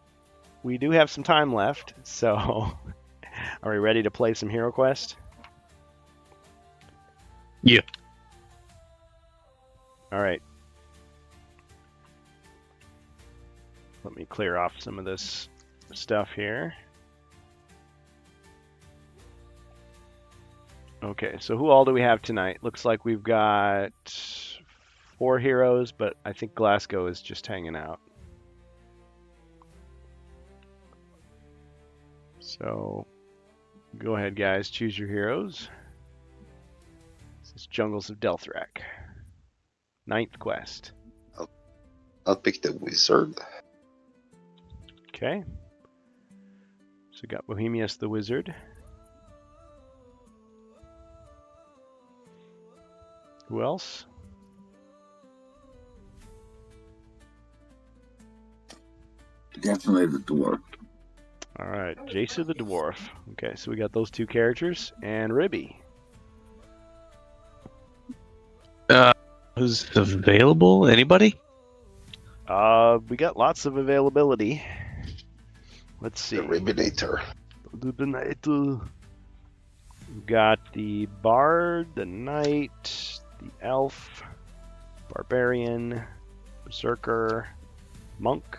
we do have some time left, so are we ready to play some Hero Quest? Yeah. All right. Let me clear off some of this stuff here. Okay, so who all do we have tonight? Looks like we've got 4 heroes, but I think Glasgow is just hanging out. So, go ahead, guys. Choose your heroes. This is Jungles of Delthrak. 9th quest. I'll pick the wizard. Okay. So we got Bohemius the Wizard. Who else? Definitely the dwarf. All right, Jason the Dwarf. Okay, so we got those 2 characters. And Ribby. Who's available? Anybody? We got lots of availability. Let's see. The Ribinator. We've got the Bard, the Knight, the Elf, Barbarian, Berserker, Monk.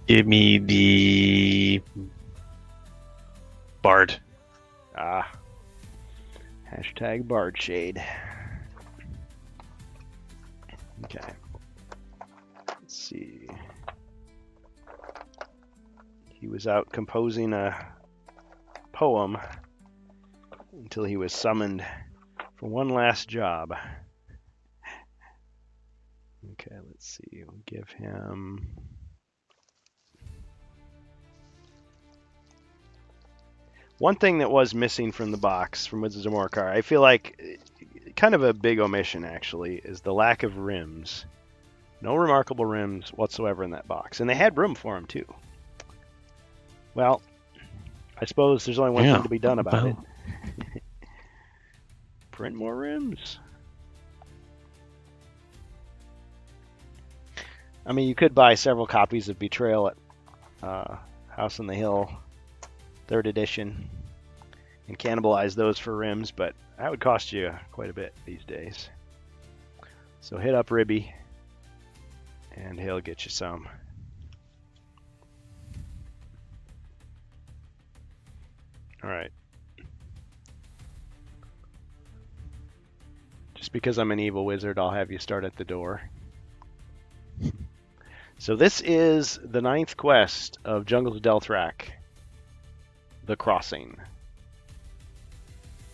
Give me the Bard. Hashtag Bard Shade. Okay. Let's see. He was out composing a poem until he was summoned for one last job. Okay, let's see. We'll give him... One thing that was missing from the box from Wizards of Morkar, I feel like kind of a big omission actually, is the lack of rims. No remarkable rims whatsoever in that box. And they had room for them too. Well, I suppose there's only one thing to be done about it. Print more rims. I mean, you could buy several copies of Betrayal at House on the Hill, 3rd edition, and cannibalize those for rims, but that would cost you quite a bit these days. So hit up Ribby, and he'll get you some. All right. Just because I'm an evil wizard, I'll have you start at the door. So this is the 9th quest of Jungles of Delthrak, The Crossing.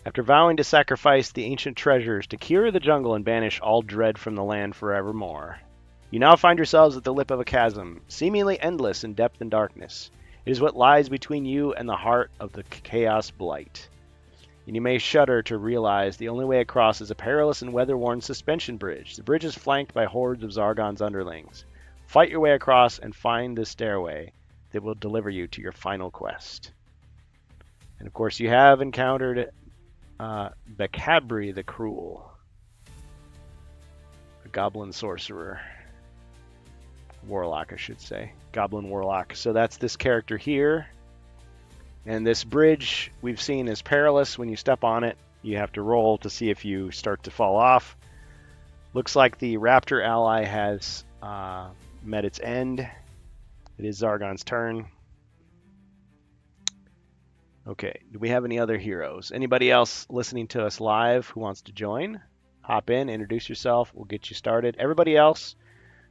After vowing to sacrifice the ancient treasures to cure the jungle and banish all dread from the land forevermore, you now find yourselves at the lip of a chasm, seemingly endless in depth and darkness. It is what lies between you and the heart of the Chaos Blight. And you may shudder to realize the only way across is a perilous and weather-worn suspension bridge. The bridge is flanked by hordes of Zargon's underlings. Fight your way across and find the stairway that will deliver you to your final quest. And of course, you have encountered Bakabri the Cruel, a goblin sorcerer. Warlock, I should say. Goblin Warlock. So that's this character here. And this bridge we've seen is perilous. When you step on it, you have to roll to see if you start to fall off. Looks like the Raptor ally has met its end. It is Zargon's turn. Okay, do we have any other heroes? Anybody else listening to us live who wants to join? Hop in, introduce yourself, we'll get you started. Everybody else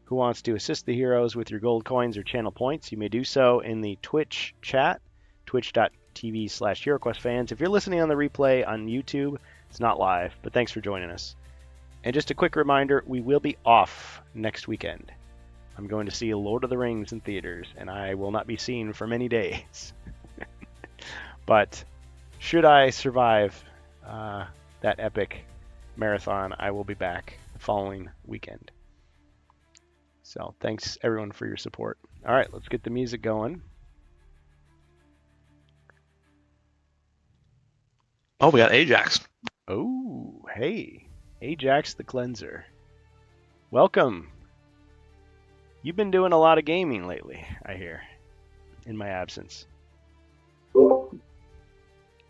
who wants to assist the heroes with your gold coins or channel points, you may do so in the Twitch chat, twitch.tv/HeroQuestFans. If you're listening on the replay on YouTube, it's not live, but thanks for joining us. And just a quick reminder, we will be off next weekend. I'm going to see Lord of the Rings in theaters, and I will not be seen for many days. But should I survive that epic marathon, I will be back the following weekend. So thanks everyone for your support. All right, let's get the music going. Oh, we got Ajax. Oh, hey, Ajax the Cleanser. Welcome. You've been doing a lot of gaming lately, I hear, in my absence.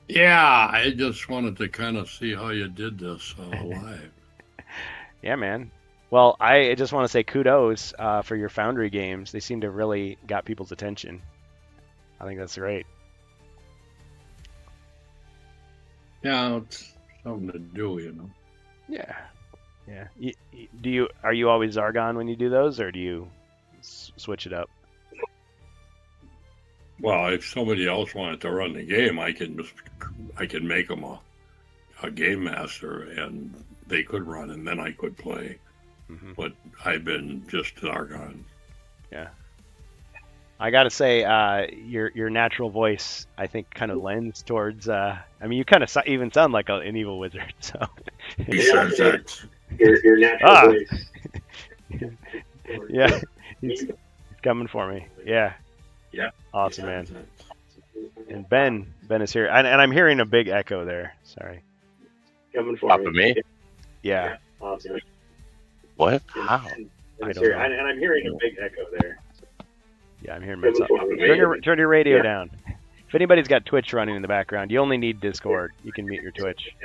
Yeah, I just wanted to kind of see how you did this live. Yeah, man. Well, I just want to say kudos for your Foundry games. They seem to really got people's attention. I think that's great. Yeah, it's something to do, you know. Yeah, yeah. Are you always Zargon when you do those, or do you switch it up? Well, if somebody else wanted to run the game, I can make them a game master, and they could run, and then I could play. Mm-hmm. But I've been just Zargon. Yeah. I gotta say, your natural voice, I think, kind of lends towards. I mean, you kind of even sound like an evil wizard. So. Your natural voice. Yeah, he's coming for me. Yeah. Yeah. Awesome, man. And Ben is here, and I'm hearing a big echo there. Sorry. Coming for Top of me? Yeah. Awesome. What? How? I don't know. And I'm hearing a big echo there. Yeah, I'm hearing myself. Turn your radio down. If anybody's got Twitch running in the background, you only need Discord. You can mute your Twitch.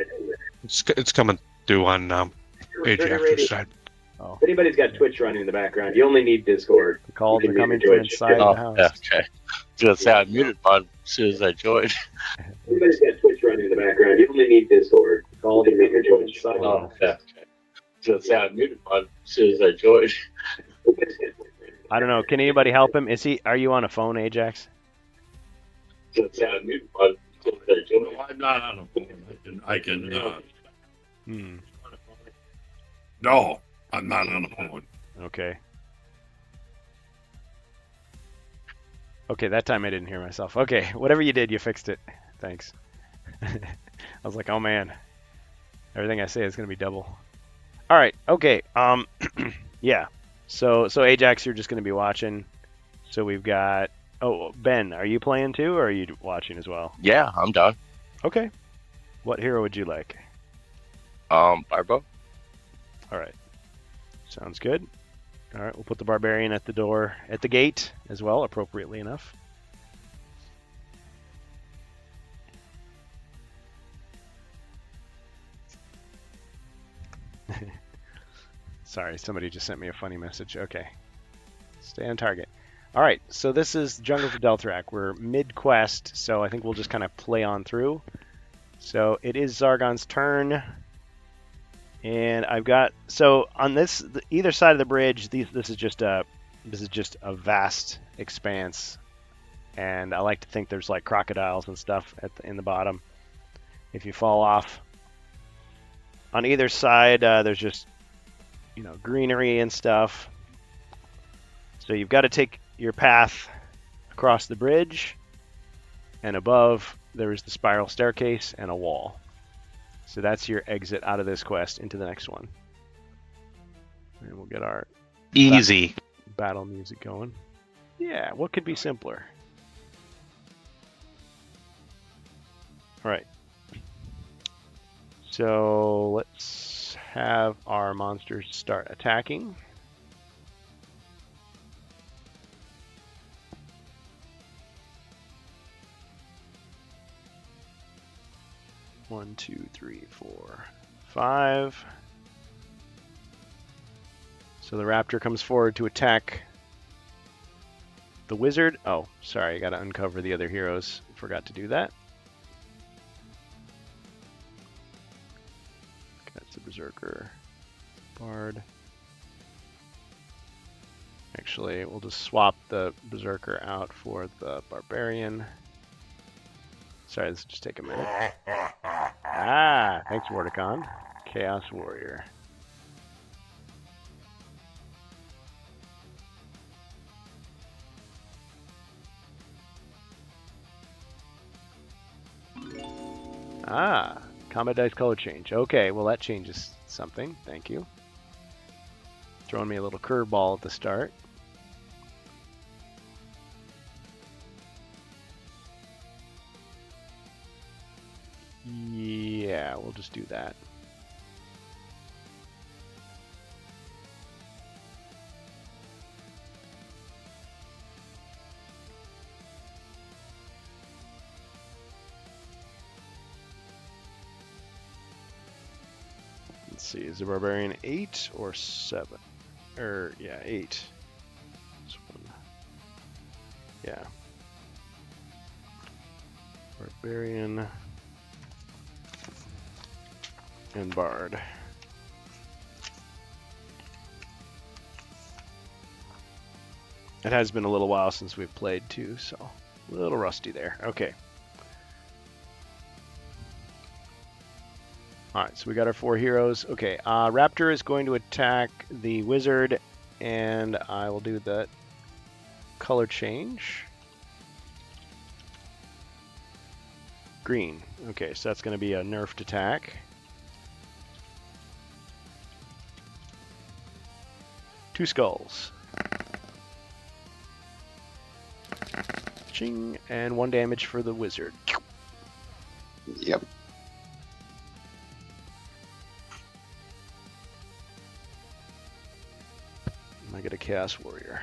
It's coming through on Ajax's side. Oh. If anybody's got Twitch running in the background, you only need Discord. The calls are coming from inside the house. Yeah, okay. Just say I muted button as soon as I joined. If anybody's got Twitch running in the background, you only need Discord. Calls are coming from inside the house. Okay. Just say I muted button as soon as I joined. I don't know. Can anybody help him? Are you on a phone, Ajax? Just say I muted button as No, I'm not on a phone. I can. Hmm. No, I'm not on a phone. Okay. Okay, that time I didn't hear myself. Okay, whatever you did, you fixed it. Thanks. I was like, oh man, everything I say is gonna be double. All right. Okay. Yeah. So Ajax, you're just gonna be watching. So we've got. Oh, Ben, are you playing too, or are you watching as well? Yeah, I'm done. Okay. What hero would you like? Barbo. All right. Sounds good. All right, we'll put the barbarian at the door, at the gate as well, appropriately enough. Sorry, somebody just sent me a funny message. Okay. Stay on target. All right, so this is Jungles of Delthrak. We're mid-quest, so I think we'll just kind of play on through. So it is Zargon's turn. And I've got, so on this, either side of the bridge, this is just a vast expanse. And I like to think there's like crocodiles and stuff in the bottom. If you fall off, on either side, there's just, greenery and stuff. So you've got to take your path across the bridge, and above there is the spiral staircase and a wall. So that's your exit out of this quest into the next one. And we'll get our Easy. battle music going. Yeah, what could be simpler? All right. So let's have our monsters start attacking. One, 2, 3, 4, 5. So the raptor comes forward to attack the wizard. Oh, sorry, I gotta uncover the other heroes. Forgot to do that. That's the berserker, bard. Actually, we'll just swap the berserker out for the barbarian. Sorry, this will just take a minute. Ah, thanks, Wardicon. Chaos Warrior. Ah, combat dice color change. Okay, well that changes something. Thank you. Throwing me a little curveball at the start. Yeah, we'll just do that. Let's see, is the barbarian 8 or 7? Yeah, 8. This one. Yeah. Barbarian and bard. It has been a little while since we've played too, so a little rusty there. Okay. Alright, so we got our 4 heroes. Okay, Raptor is going to attack the wizard, and I will do the color change. Green. Okay, so that's going to be a nerfed attack. 2 skulls. Ching, and 1 damage for the wizard. Yep. I get a Chaos Warrior.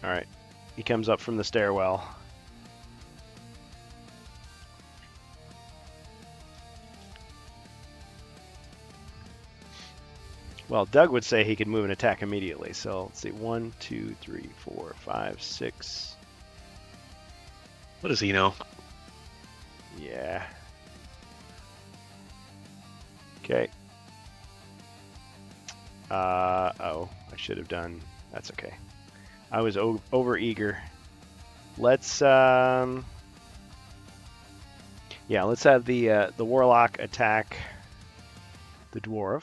Alright, he comes up from the stairwell. Well, Doug would say he could move and attack immediately. So let's see, 1, 2, 3, 4, 5, 6. What does he know? Yeah. Okay. Oh, I should have done. That's okay. I was over eager. Let's yeah, let's have the warlock attack the dwarf.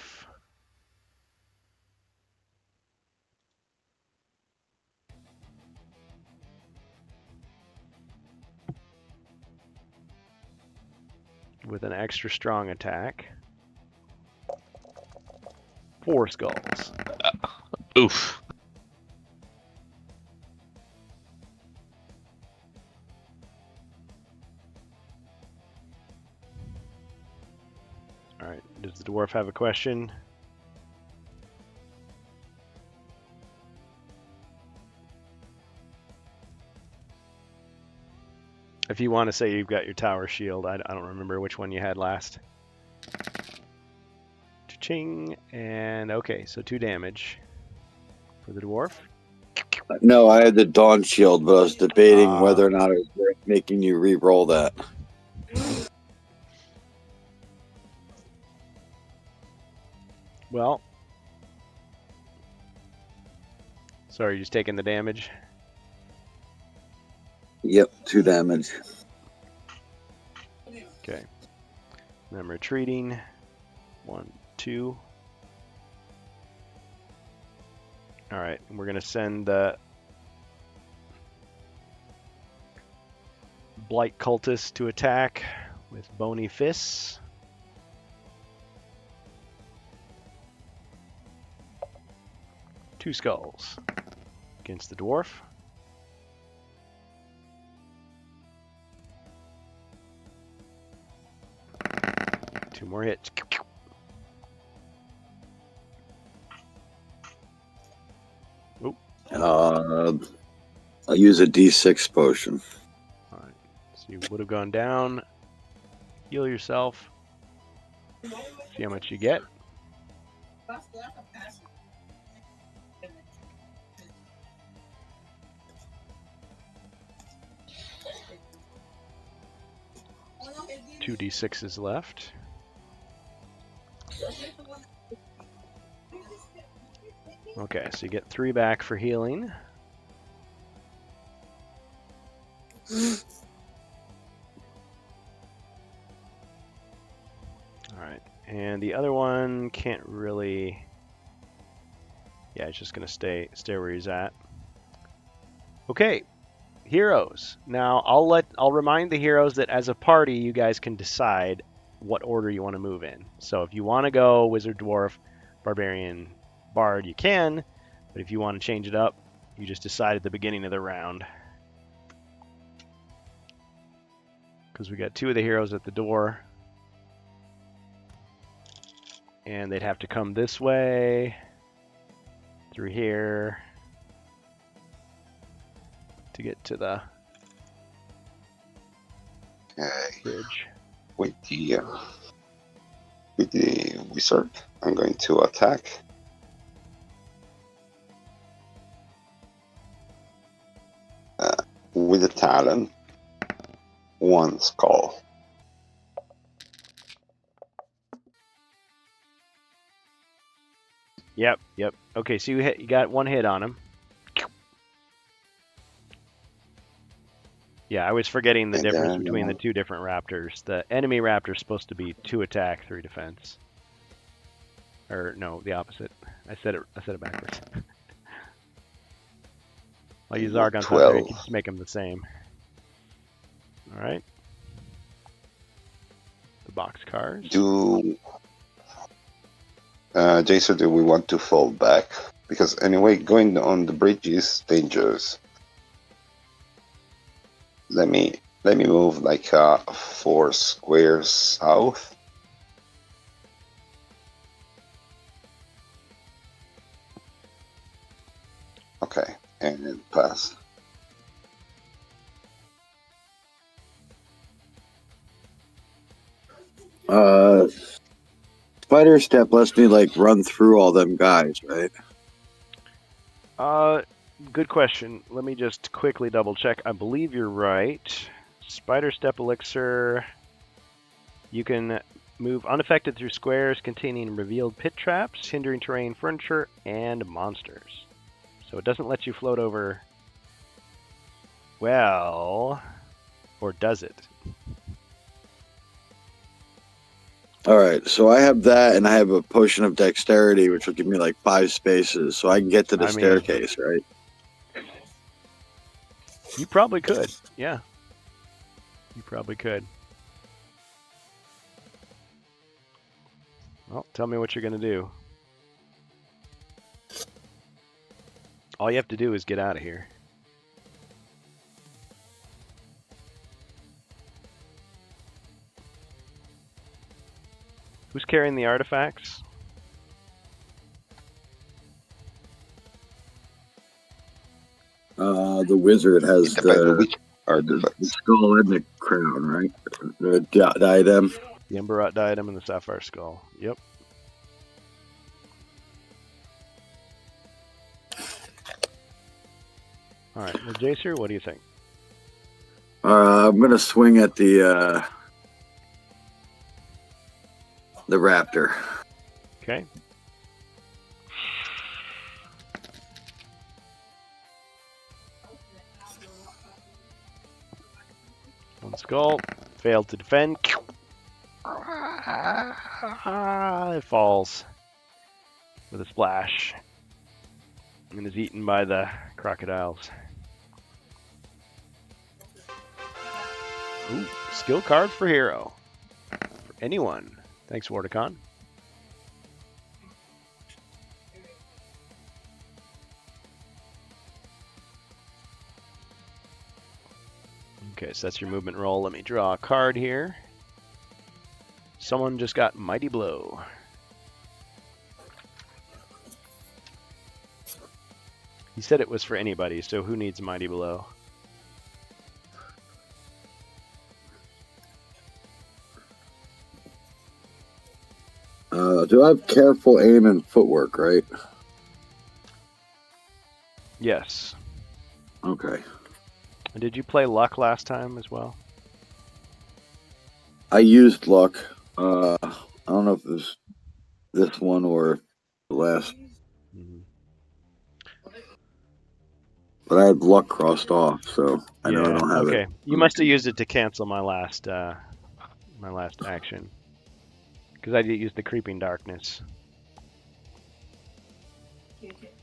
With an extra strong attack. 4 skulls. Oof. All right. Does the dwarf have a question? If you want to say you've got your tower shield, I don't remember which one you had last. Cha-ching. And okay, so 2 damage for the dwarf. No, I had the Dawn Shield, but I was debating whether or not it was worth making you re-roll that. Well, sorry, just taking the damage. Yep, 2 damage. Okay. And I'm retreating. 1, 2. All right, and we're gonna send the Blight Cultist to attack with Bony Fists. Two skulls against the dwarf. Two more hits. I'll use a D6 potion. All right, so you would have gone down. Heal yourself. See how much you get. Two D6s left. Okay, so you get 3 back for healing. Alright, and the other one can't really... Yeah, he's just going to stay where he's at. Okay, heroes. Now, I'll remind the heroes that as a party, you guys can decide what order you want to move in. So if you want to go Wizard, Dwarf, Barbarian, Bard, you can, but if you want to change it up, you just decide at the beginning of the round. Because we got 2 of the heroes at the door. And they'd have to come this way, through here, to get to the bridge. With the wizard, I'm going to attack. With the talon, 1 skull. Yep. Okay, so you got 1 hit on him. Yeah, I was forgetting the difference between the 2 different raptors. The enemy raptor is supposed to be 2 attack, 3 defense. Or no, the opposite. I said it backwards. I'll use Argon Thunder. You can just make them the same. All right. The box cars. Jason, do we want to fall back? Because anyway, going on the bridge is dangerous. Let me move like 4 squares south. Okay, and then pass. Spider Step lets me like run through all them guys, right? Good question. Let me just quickly double check. I believe you're right. Spider Step Elixir. You can move unaffected through squares containing revealed pit traps, hindering terrain, furniture, and monsters. So it doesn't let you float over. Well, or does it? All right, so I have that, and I have a potion of dexterity, which will give me like 5 spaces, so I can get to the I mean- staircase, right? You probably could. Yeah. You probably could. Well, tell me what you're going to do. All you have to do is get out of here. Who's carrying the artifacts? The wizard has It depends on the which artifacts. skull and the crown, right? The diadem. The Emberot diadem and the sapphire skull. Yep. All right. Well, Jacer, what do you think? I'm gonna swing at the raptor. Okay. One skull. Failed to defend. It falls with a splash and is eaten by the crocodiles. Ooh, skill card for hero. For anyone. Thanks, Wardicon. Okay, so that's your movement roll. Let me draw a card here. Someone just got Mighty Blow. He said it was for anybody, so who needs Mighty Blow? Do I have careful aim and footwork, right? Yes. Okay. And did you play Luck last time as well? I used luck. I don't know if it was this one or the last, but I had luck crossed off, so I know I don't have okay. it. You must have used it to cancel my last action. Because I did use the Creeping Darkness.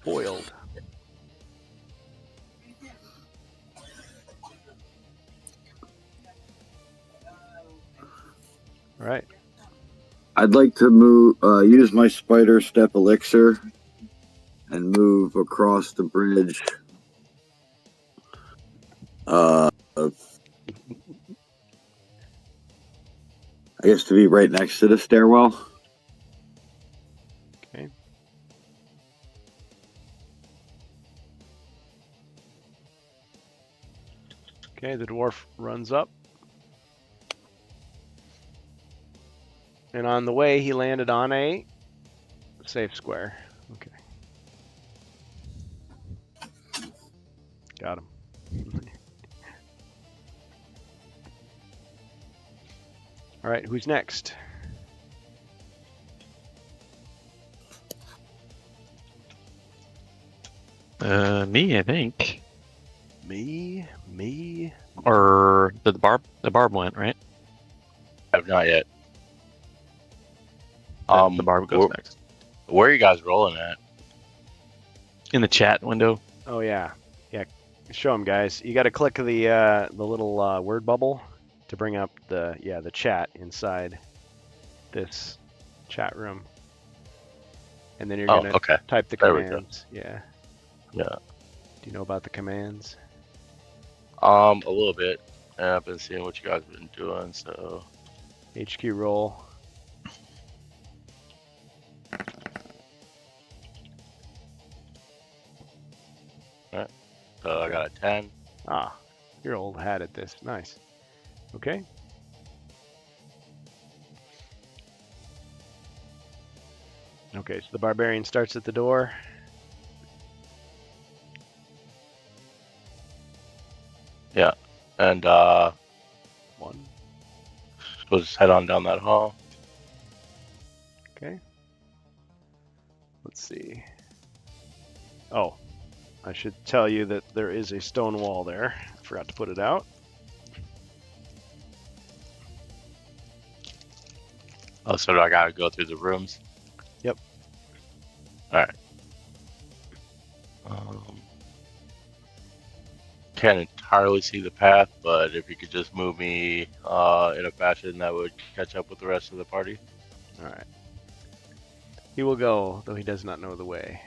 Foiled. All right. I'd like to move, use my spider step elixir and move across the bridge. I guess to be right next to the stairwell. Okay. Okay, the dwarf runs up. And on the way, he landed on a safe square. Okay. Got him. All right, who's next? Me, I think. Me. Or the barb went, right? I have not yet. The barb goes next. Where are you guys rolling at? In the chat window. Oh yeah. Show them, guys. You got to click the little word bubble to bring up the chat inside this chat room, and then you're gonna type the There we go. commands. Yeah. Yeah. Do you know about the commands? A little bit. I've been seeing what you guys have been doing, so HQ roll. I got a 10. Ah, you're old hat at this. Nice. Okay. Okay, so the barbarian starts at the door. Yeah. And One. let's head on down that hall. Okay. Let's see. Oh, I should tell you that there is a stone wall there. I forgot to put it out. Oh, so do I gotta go through the rooms? Yep. Alright. Can't entirely see the path, but if you could just move me in a fashion that would catch up with the rest of the party. All right. He will go, though he does not know the way.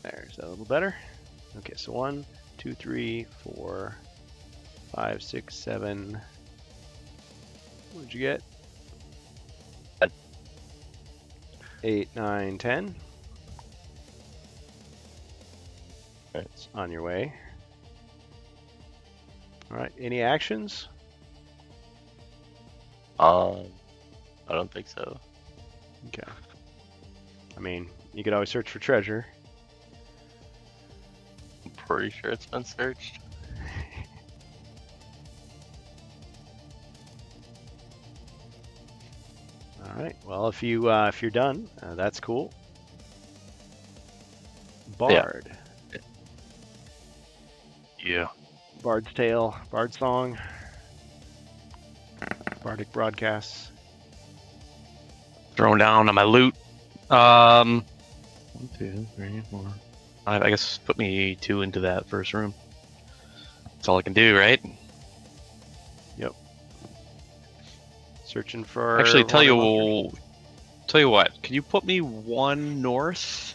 There's that a little better. Okay, so 1, 2, 3, 4, 5, 6, 7. What'd you get? 8, 9, 10. It's on your way. All right. Any actions? I don't think so. Okay. I mean, you could always search for treasure. I'm pretty sure it's been searched. All right. Well, if you're done, that's cool. Bard. Yeah. Bard's Tale. Bard Song. Bardic Broadcasts. Throwing down on my loot. 1, 2, 3, 4. I guess put me 2 into that first room. That's all I can do, right? Yep. Searching for. Actually, tell you Water what. Can you put me 1 north?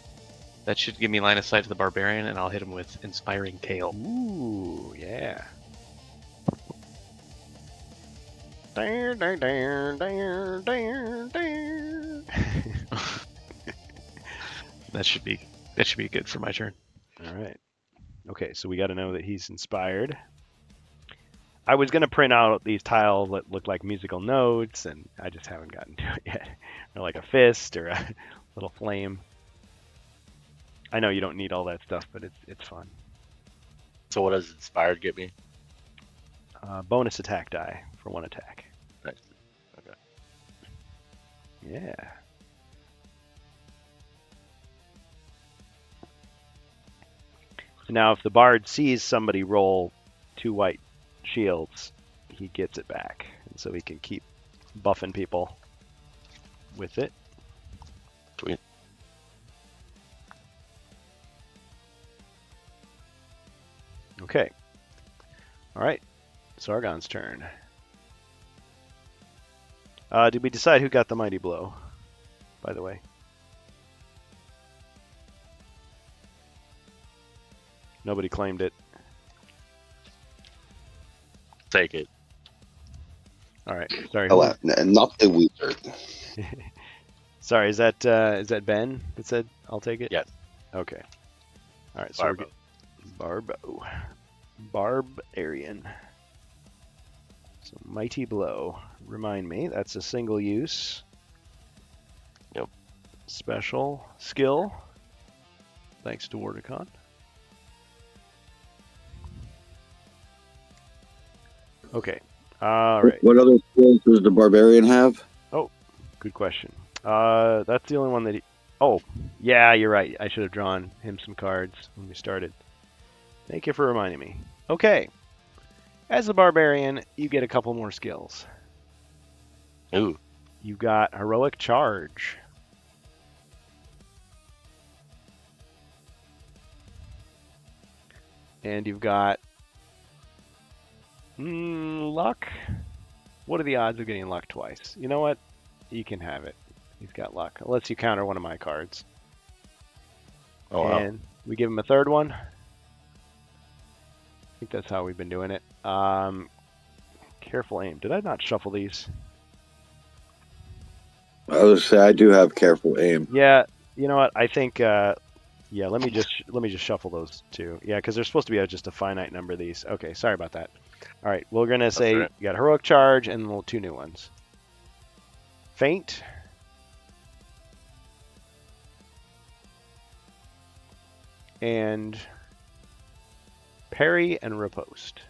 That should give me line of sight to the barbarian, and I'll hit him with Inspiring Tale. Ooh, yeah. That should be good for my turn. All right. Okay, so we got to know that he's inspired. I was going to print out these tiles that look like musical notes, and I just haven't gotten to it yet. Or like a fist or a little flame. I know you don't need all that stuff, but it's fun. So what does inspired get me? Bonus attack die for 1 attack. Nice. Okay. Yeah. Now, if the bard sees somebody roll 2 white shields, he gets it back, and so he can keep buffing people with it. Sweet. Okay. All right. Sargon's turn. Did we decide who got the mighty blow, by the way? Nobody claimed it. Take it. All right. Sorry. Oh, not the wizard. Sorry. Is that Ben that said I'll take it? Yes. Okay. All right. So Barbo. Barbarian. So mighty blow. Remind me, that's a single use. Yep. Special skill. Thanks to Wordicon. Okay. All right. What other skills does the barbarian have? Oh, good question. That's the only one that he... Oh, yeah, you're right. I should have drawn him some cards when we started. Thank you for reminding me. Okay. As a barbarian, you get a couple more skills. Ooh. You got Heroic Charge. And you've got luck. What are the odds of getting luck twice? You know what? You can have it. He's got luck. Unless you counter one of my cards. Oh, wow. And we give him a third one. I think that's how we've been doing it. Careful aim. Did I not shuffle these? I would say I do have careful aim. Yeah. You know what? I think. Yeah. Let me just shuffle those two. Yeah, because there's supposed to be just a finite number of these. Okay. Sorry about that. All right. We're gonna say right. you got Heroic Charge and we'll 2 new ones. Feint. And parry and riposte.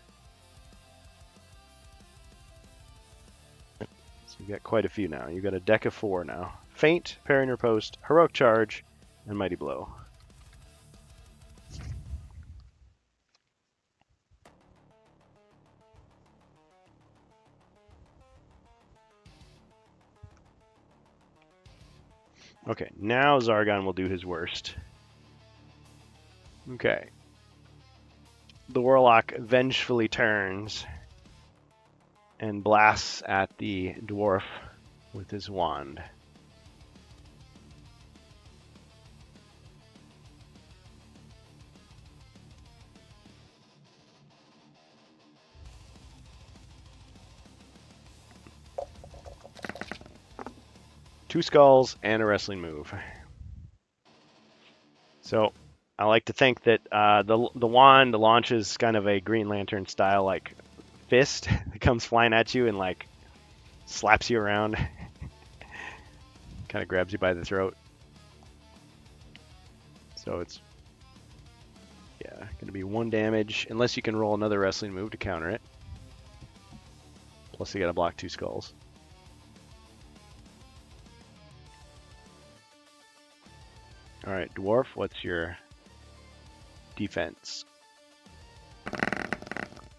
So you got quite a few now. You got a deck of 4 now. Feint, Parry and Riposte, Heroic Charge, and Mighty Blow. Okay, now Zargon will do his worst. Okay. The Warlock vengefully turns and blasts at the dwarf with his wand. Two skulls and a wrestling move. So I like to think that the wand launches kind of a Green Lantern style like fist that comes flying at you and like slaps you around. Kind of grabs you by the throat. So it's going to be 1 damage unless you can roll another wrestling move to counter it. Plus you got to block 2 skulls. All right, dwarf, what's your defense?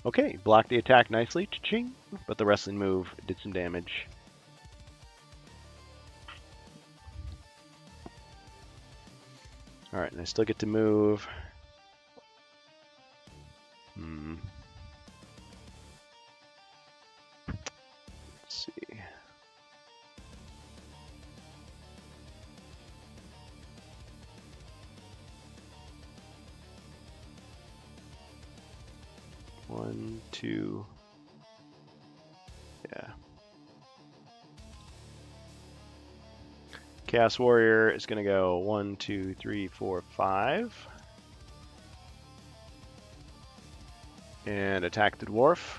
Okay, blocked the attack nicely, cha-ching, but the wrestling move did some damage. All right, and I still get to move. Let's see. One, two. Yeah. Chaos Warrior is going to go 1, 2, 3, 4, 5. And attack the dwarf.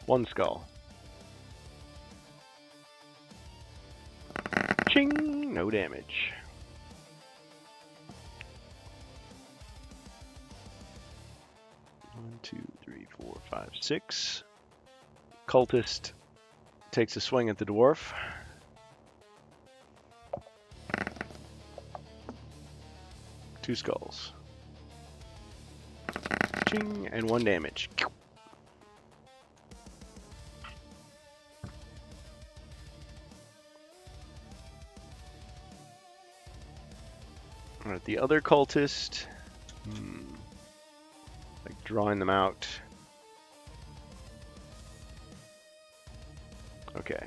One skull. Ching! No damage. One, two, three, four, five, 6. Cultist takes a swing at the dwarf. Two skulls. Ching! And 1 damage. Alright, the other cultist. Like drawing them out. Okay.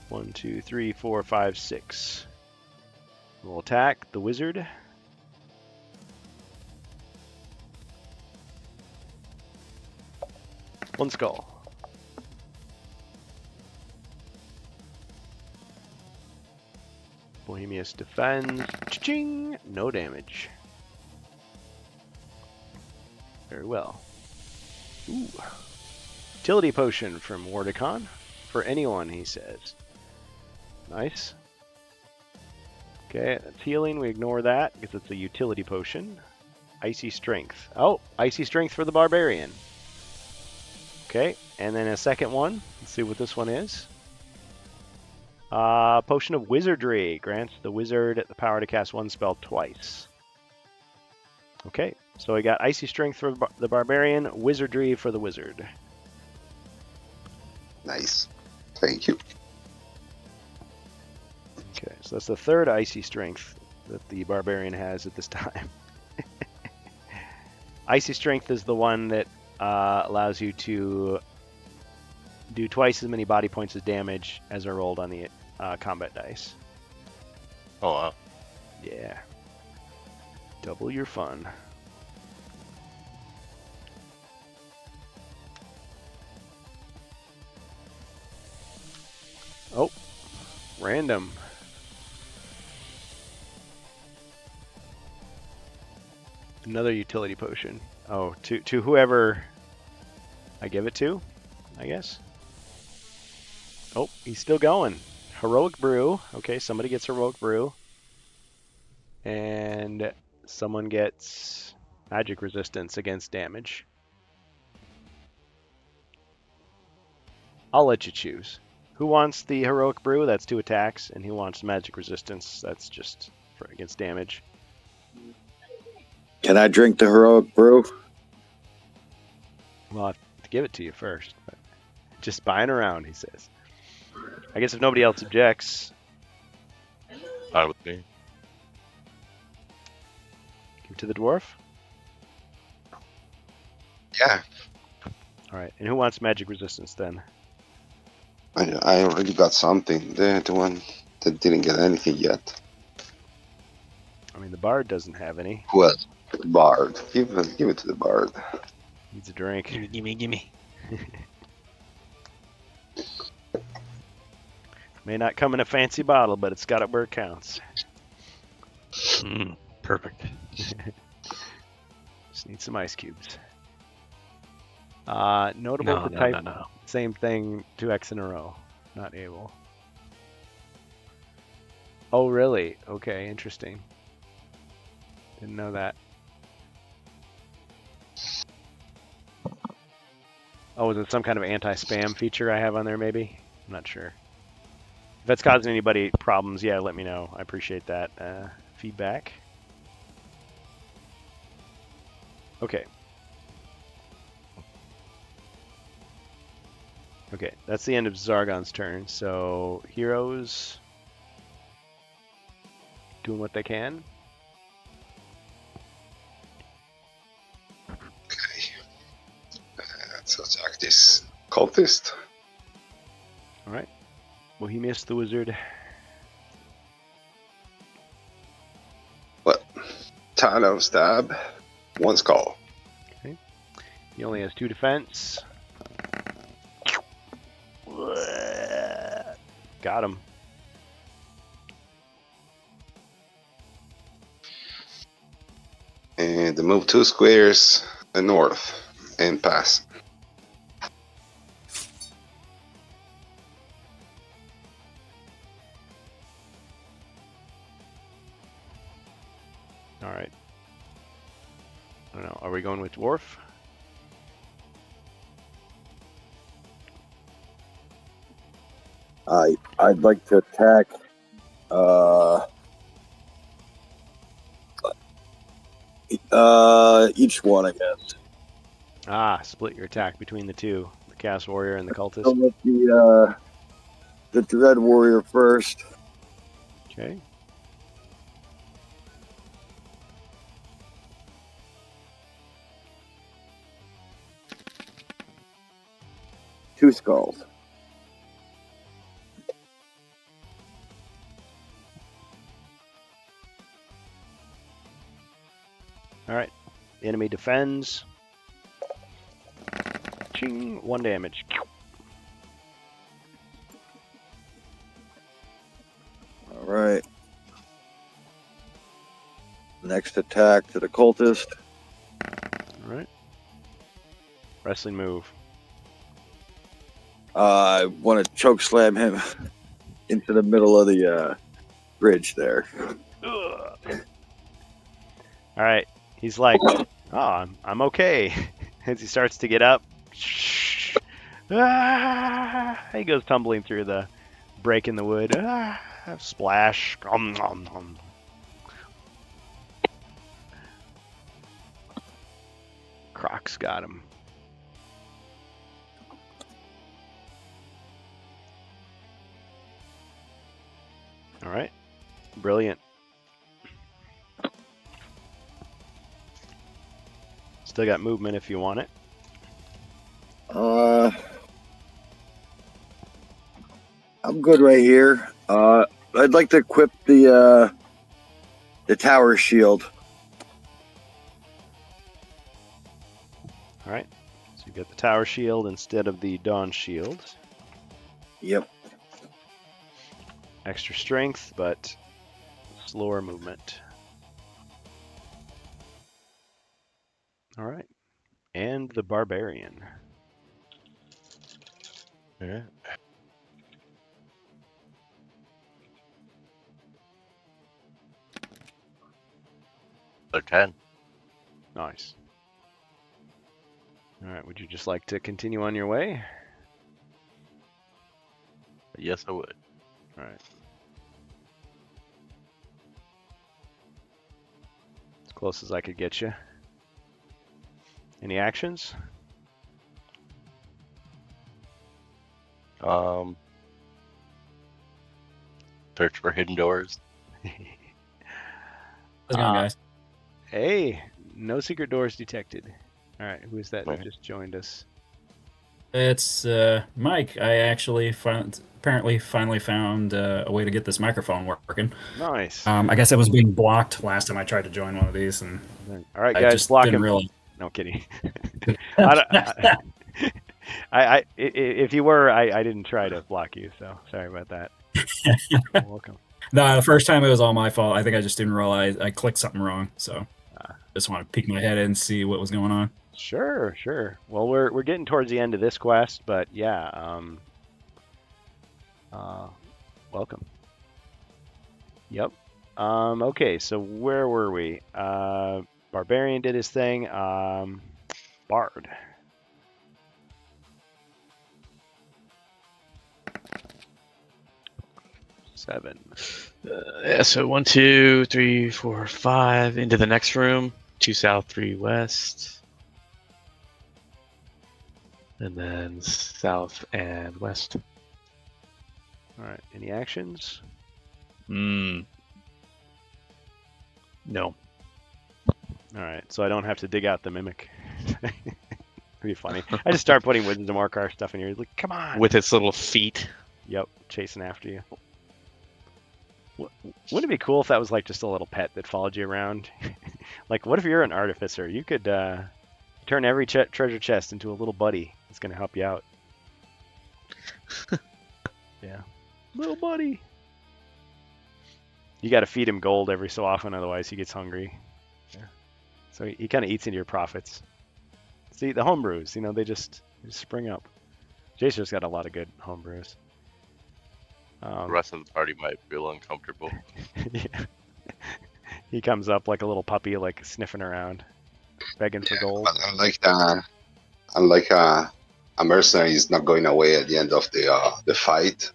1, 2, 3, 4, 5, 6. We'll attack the wizard. One skull. Bohemius defends. Cha-ching! No damage. Very well. Ooh. Utility potion from Wardicon. For anyone, he says. Nice. Okay, that's healing. We ignore that because it's a utility potion. Icy Strength. Oh, Icy Strength for the Barbarian. Okay, and then a second one. Let's see what this one is. Potion of Wizardry grants the wizard the power to cast 1 spell twice. Okay, so we got Icy Strength for the Barbarian, Wizardry for the wizard. Nice. Thank you. Okay, so that's the 3rd Icy Strength that the Barbarian has at this time. Icy Strength is the one that allows you to do twice as many body points of damage as are rolled on the combat dice. Oh, wow. Yeah. Double your fun. Oh, random. Another utility potion. Oh, to whoever I give it to. I guess. Oh, he's still going. Heroic Brew. Okay, somebody gets Heroic Brew. And someone gets magic resistance against damage. I'll let you choose. Who wants the Heroic Brew? That's 2 attacks. And who wants magic resistance? That's just against damage. Can I drink the heroic brew? Well, I have to give it to you first. But just buying around, he says. I guess if nobody else objects, Fine with me. give it to the dwarf. Yeah, All right. And who wants magic resistance then? I already got something. The one that didn't get anything yet. I mean, the bard doesn't have any. Who else? The bard. Give it to the bard. Needs a drink. Gimme. May not come in a fancy bottle, but it's got it where it counts. Perfect. Just need some ice cubes. Notable to type No. same thing 2x in a row. Not able. Oh, really? Okay, interesting. Didn't know that. Oh, is it some kind of anti-spam feature I have on there, maybe? I'm not sure. If that's causing anybody problems, yeah, let me know. I appreciate that feedback. Okay. Okay, that's the end of Zargon's turn. So, heroes doing what they can. Okay. Let's attack this cultist. All right. Well, he missed the wizard. What? Talon stab. 1 skull. He only has 2 defense. Got him. And move 2 squares north and pass. All right. I don't know. Are we going with dwarf? I'd like to attack each one, I guess. Ah, split your attack between the two, the Chaos Warrior and the Go Cultist. with the Dread Warrior first. Okay. Two skulls. All right. The enemy defends. Ching, 1 damage. All right. Next attack to the cultist. All right. Wrestling move. I want to choke slam him into the middle of the bridge there. Ugh. All right. He's like, oh, I'm okay. As he starts to get up, he goes tumbling through the break in the wood. Splash. Croc's got him. All right. Brilliant. Still got movement if you want it. I'm good right here. I'd like to equip the tower shield. All right. So you got the tower shield instead of the dawn shield. Yep. Extra strength, but slower movement. All right. And the barbarian. Yeah. A 10. Nice. All right. Would you just like to continue on your way? Yes, I would. All right. As close as I could get you. Any actions? Search for hidden doors. How's it going, guys? Hey, no secret doors detected. All right, who is that that Right. just joined us? It's Mike. I actually apparently finally found a way to get this microphone working. Nice. I guess it was being blocked last time I tried to join one of these, and All right, I guys, just block didn't him. realize. No kidding. If you were, I didn't try to block you, so sorry about that. You're welcome. No, the first time it was all my fault. I think I just didn't realize I clicked something wrong. So just want to peek my head in and see what was going on. Sure, sure. Well, we're getting towards the end of this quest, but yeah, welcome. Yep. Okay, so where were we? Barbarian did his thing. Bard. Seven. Yeah, so 1, 2, 3, 4, 5 into the next room. 2 south, 3 west. And then south and west. All right. Any actions? No. All right. So I don't have to dig out the mimic. It'd be funny. I just start putting Wisdom Orcar stuff in here. Like, come on. With its little feet. Yep, chasing after you. Wouldn't it be cool if that was like just a little pet that followed you around? Like, what if you're an artificer? You could turn every treasure chest into a little buddy that's going to help you out. Yeah. Little buddy. You got to feed him gold every so often, otherwise he gets hungry. Yeah. So he kind of eats into your profits. See, the homebrews, they just spring up. Jason's got a lot of good homebrews. The rest of the party might feel uncomfortable. Yeah. He comes up like a little puppy, like sniffing around, begging for gold. But unlike a mercenary is not going away at the end of the fight.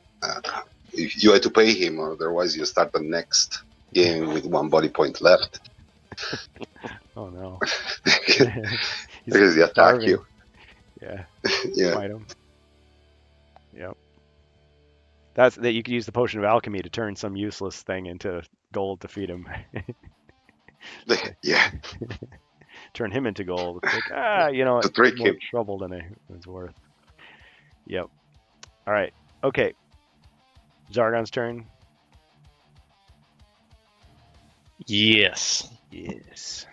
If you had to pay him, otherwise you start the next game with 1 body point left. Oh no. Because he attack starving. you. Yeah. Yeah. Fight him. Yep. That's that you could use the potion of alchemy to turn some useless thing into gold to feed him. Yeah. Turn him into gold. It's like, To it's trick more him. trouble than it's worth. Yep. All right. Okay. Zargon's turn. Yes. Yes.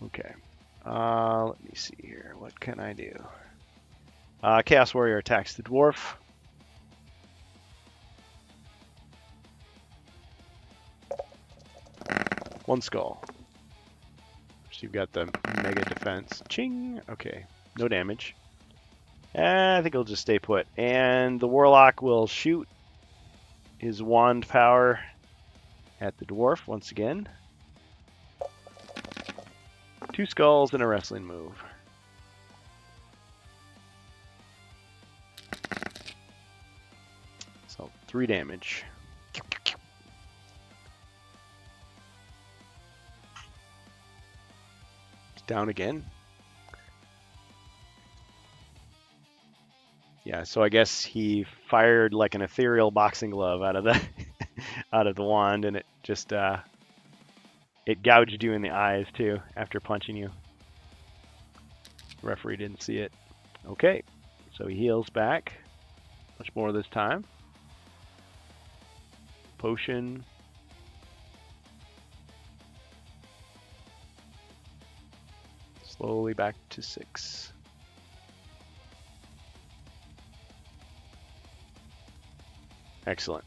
Okay. Let me see here. What can I do? Chaos Warrior attacks the dwarf. One skull. So you've got the mega defense. Ching! Okay. No damage. I think he'll just stay put. And the warlock will shoot his wand power at the dwarf once again. 2 skulls and a wrestling move. So 3 damage. Down again. Yeah, so I guess he fired like an ethereal boxing glove out of the out of the wand, and it just it gouged you in the eyes too after punching you. The referee didn't see it. Okay, so he heals back. Much more this time. Potion. Slowly back to 6. Excellent.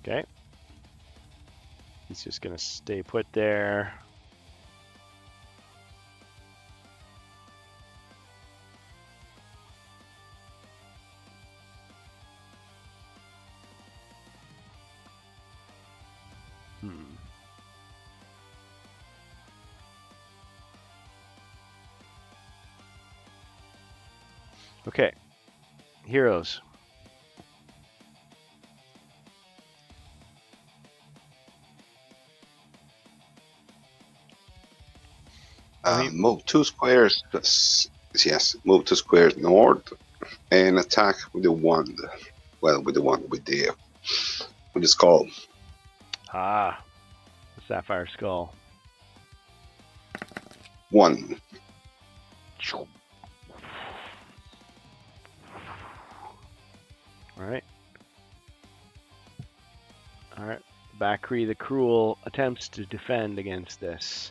Okay. He's just going to stay put there. Okay. Heroes. Move 2 squares. Yes, move 2 squares north and attack with the wand. Well, with the skull. Ah, the Sapphire Skull. 1. Alright. Alright. Bakri the Cruel attempts to defend against this.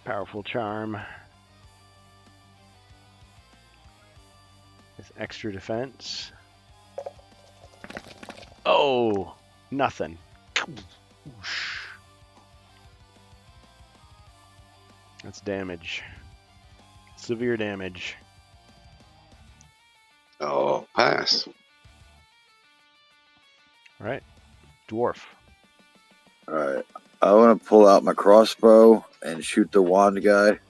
Powerful charm. This extra defense. Oh, nothing. That's damage. Severe damage. Oh, pass. Alright. Dwarf. Alright. I want to pull out my crossbow and shoot the wand guy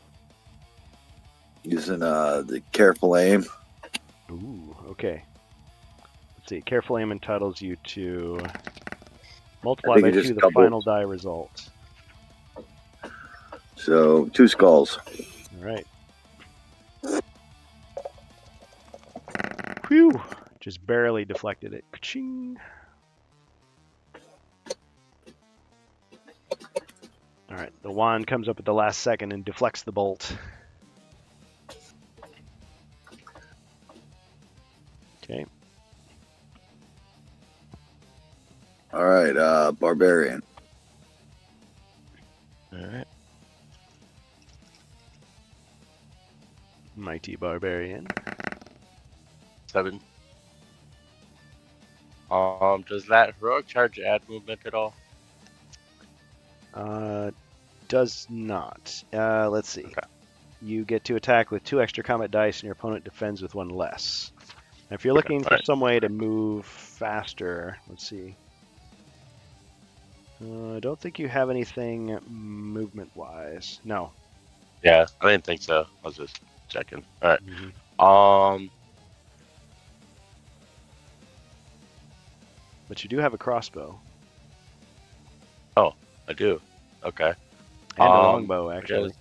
using the careful aim. Ooh, okay. Let's see. Careful aim entitles you to multiply think by it just 2 the doubles. final die result. So 2 skulls. Alright. Whew! Just barely deflected it. Ka-ching! Alright, the wand comes up at the last second and deflects the bolt. Okay. Alright, barbarian. Alright. Mighty Barbarian. 7. Does that heroic charge add movement at all? Does not. Let's see. Okay. You get to attack with 2 extra combat dice and your opponent defends with 1 less. Now, if you're Okay, looking for alright. some way to move faster, let's see. I don't think you have anything movement-wise. No. Yeah, I didn't think so. I was just checking. All right. But you do have a crossbow. I do. Okay. And a longbow, I actually. guess-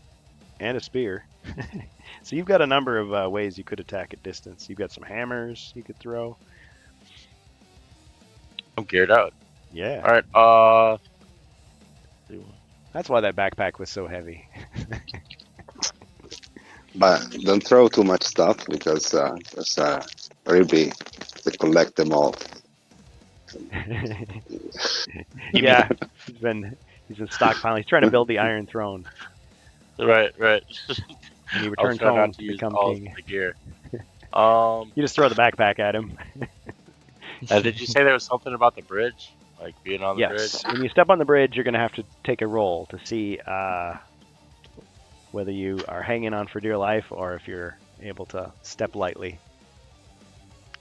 And a spear. So you've got a number of ways you could attack at distance. You've got some hammers you could throw. I'm geared out. Yeah. All right. That's why that backpack was so heavy. But don't throw too much stuff because Ruby to collect them all. Yeah, he's been stockpiling. He's trying to build the Iron Throne. Right. And he I'll returns try home not to to use become all king. the gear. You just throw the backpack at him. Did you say there was something about the bridge, like being on the Yes. bridge? When you step on the bridge, you're going to have to take a roll to see whether you are hanging on for dear life or if you're able to step lightly.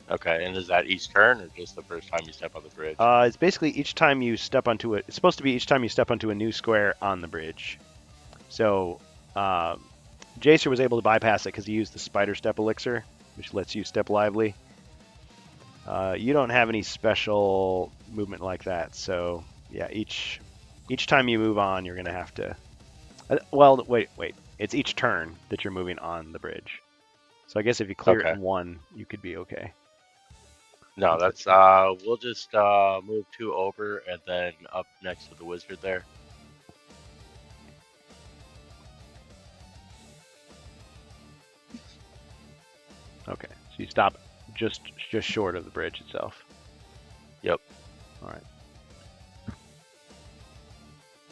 Okay, and is that each turn or just the first time you step on the bridge? It's basically each time you step onto it. It's supposed to be each time you step onto a new square on the bridge. So, Jacer was able to bypass it because he used the Spider Step Elixir, which lets you step lively. You don't have any special movement like that, so yeah, each time you move on, you're gonna have to. Well, wait. It's each turn that you're moving on the bridge. So I guess if you clear it Okay. in one, you could be okay. No, that's we'll just move 2 over and then up next to the wizard there. Okay, so you stop just short of the bridge itself. Yep. All right.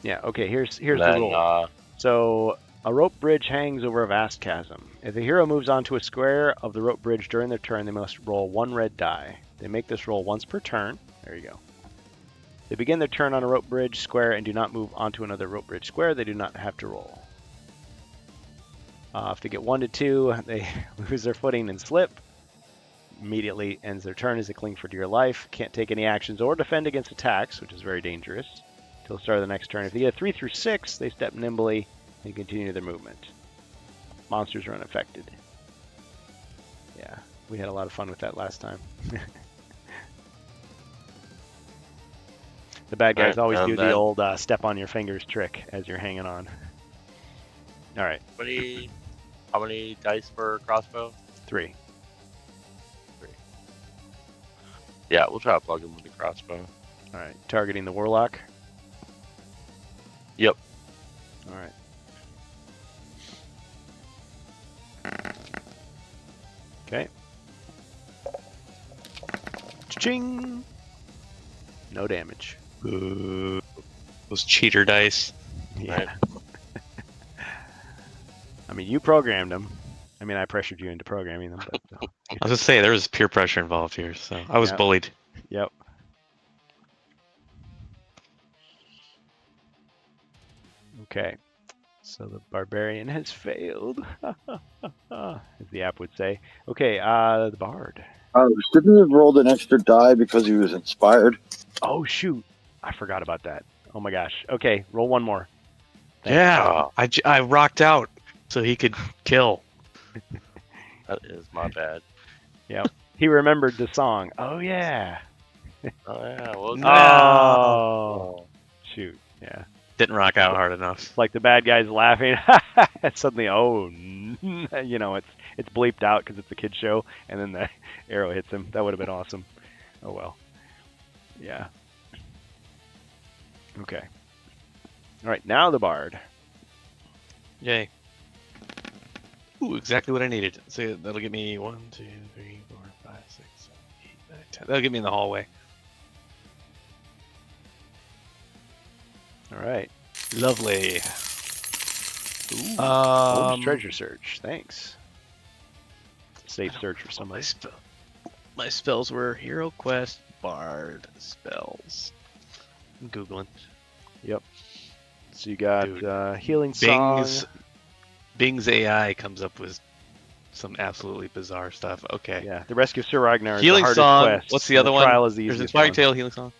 Yeah. Okay. Here's And the then, rule. So a rope bridge hangs over a vast chasm. If a hero moves onto a square of the rope bridge during their turn, they must roll 1 red die. They make this roll once per turn. There you go. They begin their turn on a rope bridge square and do not move onto another rope bridge square. They do not have to roll. If they get 1 to 2, they lose their footing and slip. Immediately ends their turn as they cling for dear life. Can't take any actions or defend against attacks, which is very dangerous, till the start of the next turn. If they get 3 through 6, they step nimbly and continue their movement. Monsters are unaffected. We had a lot of fun with that last time. The bad guys Alright, always and do the then- old step on your fingers trick as you're hanging on. All right, How many dice for crossbow? 3. Yeah, we'll try to plug him with the crossbow. All right, targeting the warlock. Yep. All right. Okay. Ching. No damage. Ooh, those cheater dice. Yeah. Right. I mean, you programmed them. I mean, I pressured you into programming them, but I was gonna say there was peer pressure involved here, so I was Yeah. bullied. yep. Okay. So the barbarian has failed, as the app would say. Okay, the bard. Shouldn't he have rolled an extra die because he was inspired? Oh shoot, I forgot about that. Oh my gosh. Okay, roll one more. Thanks. Yeah, I rocked out so he could kill. That is my bad. He remembered the song. Oh yeah. Oh yeah, well, No. Oh shoot. Yeah. Didn't rock out hard enough. Like the bad guy's laughing, and suddenly, you know, it's bleeped out because it's a kid show, and then the arrow hits him. That would have been awesome. Oh well. Yeah. Okay. All right, now the bard. Yay. Ooh, exactly what I needed. So that'll get me 1, 2, 3, 4, 5, 6, 7, 8, 9, 10. That'll get me in the hallway. All right. Lovely. Ooh, Holmes Um, treasure search. Thanks. Safe search for somebody. My spells were Hero Quest, Bard spells. I'm Googling. So you got Dude, healing song. Bing's AI comes up with some absolutely bizarre stuff. Okay. Yeah, the rescue of Sir Ragnar is Healing the hardest song. quest. What's the and other one? Trial is the There's easiest Inspiring one. Tale, Healing Song.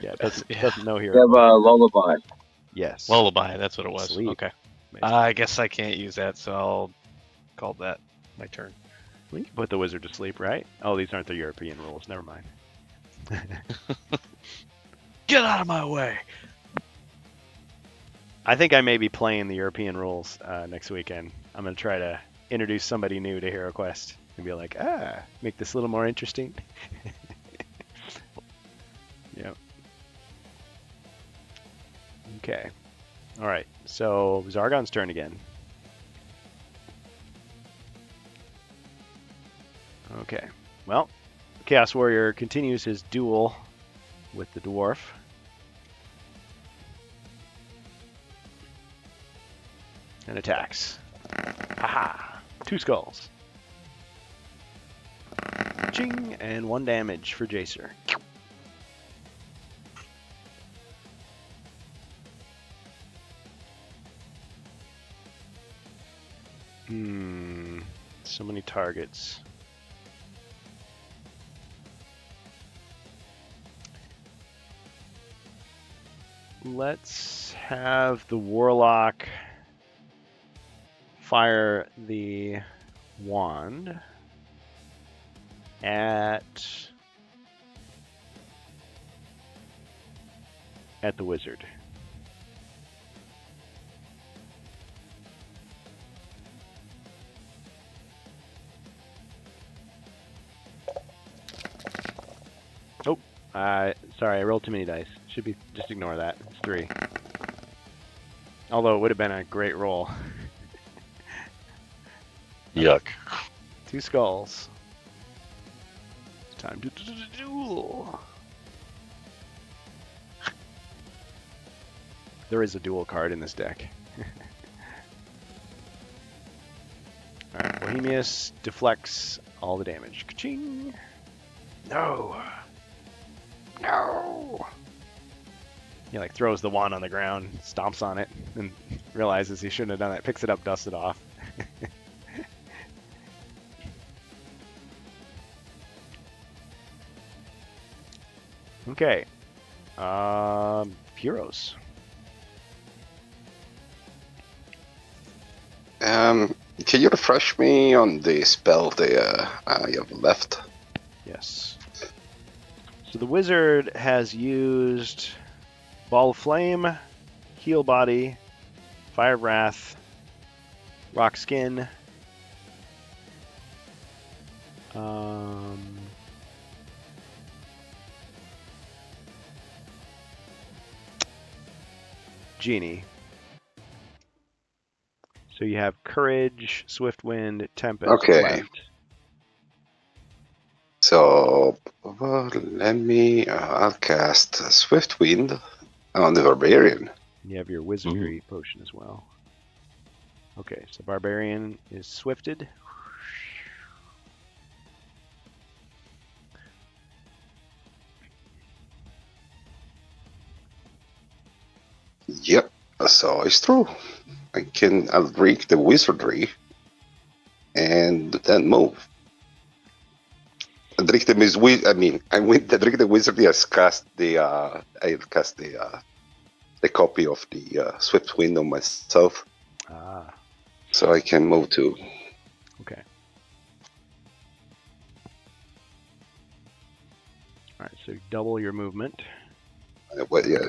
Yeah, doesn't know We here. have a lullaby. Yes. Lullaby, that's what it was. Sleep. Okay. Amazing. I guess I can't use that, so I'll call that my turn. We can put the wizard to sleep, right? Oh, these aren't the European rules. Never mind. Get out of my way! I think I may be playing the European rules next weekend. I'm going to try to introduce somebody new to Hero Quest and be like, make this a little more interesting. Yep. Okay. All right. So Zargon's turn again. Okay. Well, Chaos Warrior continues his duel with the dwarf. And attacks. Haha! 2 skulls. Ching! And 1 damage for Jacer. So many targets. Let's have the warlock fire the wand at the wizard. Oh, sorry, I rolled too many dice. Should be, just ignore that. It's 3. Although it would have been a great roll. Yuck. 2 skulls. It's time to duel. There is a duel card in this deck. Alright, Bohemius deflects all the damage. Ka-ching! No! No! He like throws the wand on the ground, stomps on it, and realizes he shouldn't have done that. Picks it up, dusts it off. Okay. Heroes. Can you refresh me on the spell you have left? Yes. So the wizard has used Ball of Flame, Heal Body, Fire Wrath, Rock Skin, Genie. So you have Courage, Swift Wind, Tempest Okay. left. So let me. I'll cast Swift Wind on the Barbarian. You have your Wizardry potion as well. Okay, so Barbarian is swifted. Yep. So it's true. I'll drink the Wizardry and then move. Drink the drink the Wizardry. I'll cast the copy of the Swift Wind on myself. Ah. So I can move to. Okay. All right, so double your movement. Well, yeah,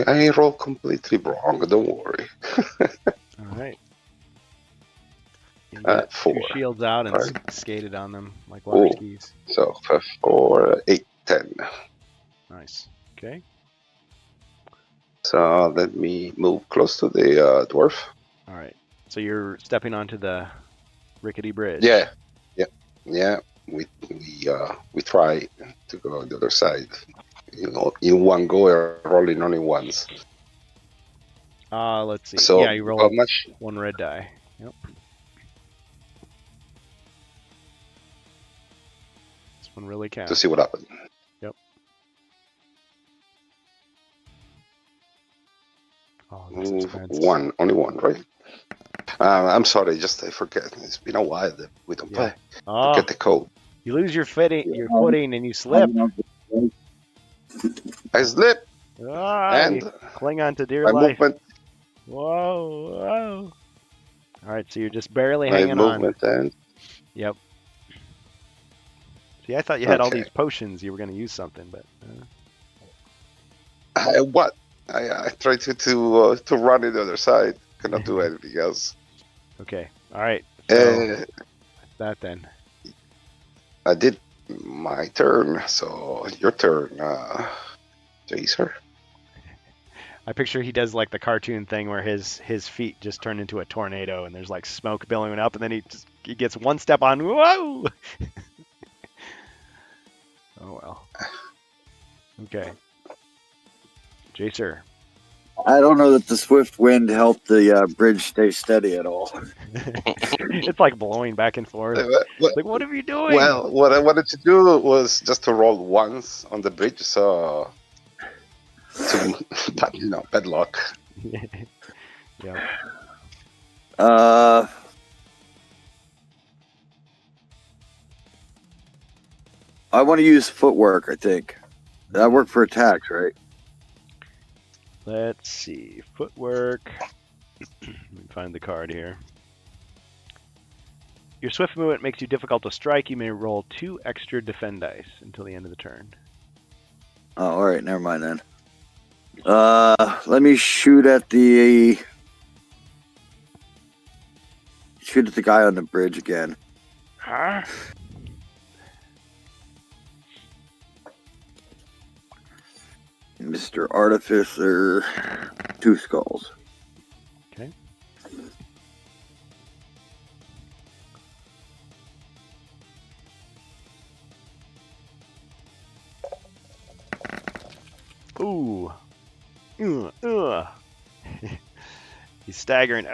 I roll completely wrong. Don't worry. All right. You got 4. 2 shields out and Right. skated on them like water Ooh. skis. So 5, 4, 8, 10. Nice. Okay. So let me move close to the dwarf. All right. So you're stepping onto the rickety bridge. Yeah. We try to go on the other side. In one go, rolling only once. Let's see. So Yeah, you roll how much? 1 red die. Yep. This one really counts. To see what happens. Yep. Oh, that's expensive. 1, only 1, right? I'm sorry, I forget. It's been a while that we don't play. Oh, Get the code. you lose your footing and you slip. I slip Ah, you and cling on to dear my life. movement. Whoa. All right, so you're just barely My hanging movement on. and Yep. See, I thought you had all Okay. these potions. You were going to use something, but what? I tried to run in the other side. Cannot do anything else. okay. All right. So Uh, that's that then. I did my turn, so your turn, Jacer. I picture he does like the cartoon thing where his feet just turn into a tornado and there's like smoke billowing up, and then he gets one step on. Whoa! Oh well. Okay. Jacer. I don't know that the swift wind helped the bridge stay steady at all. It's like blowing back and forth. Like, what are you doing? Well, what I wanted to do was just to roll once on the bridge, so bad luck. Yeah. I want to use footwork, I think. That worked for attacks, right? Let's see. Footwork. Let me find the card here. Your swift movement makes you difficult to strike. You may roll 2 extra defend dice until the end of the turn. Oh, all right. Never mind then. Let me shoot at the guy on the bridge again. Huh? Mr. Artificer, 2 skulls. Okay. Ooh. He's staggering.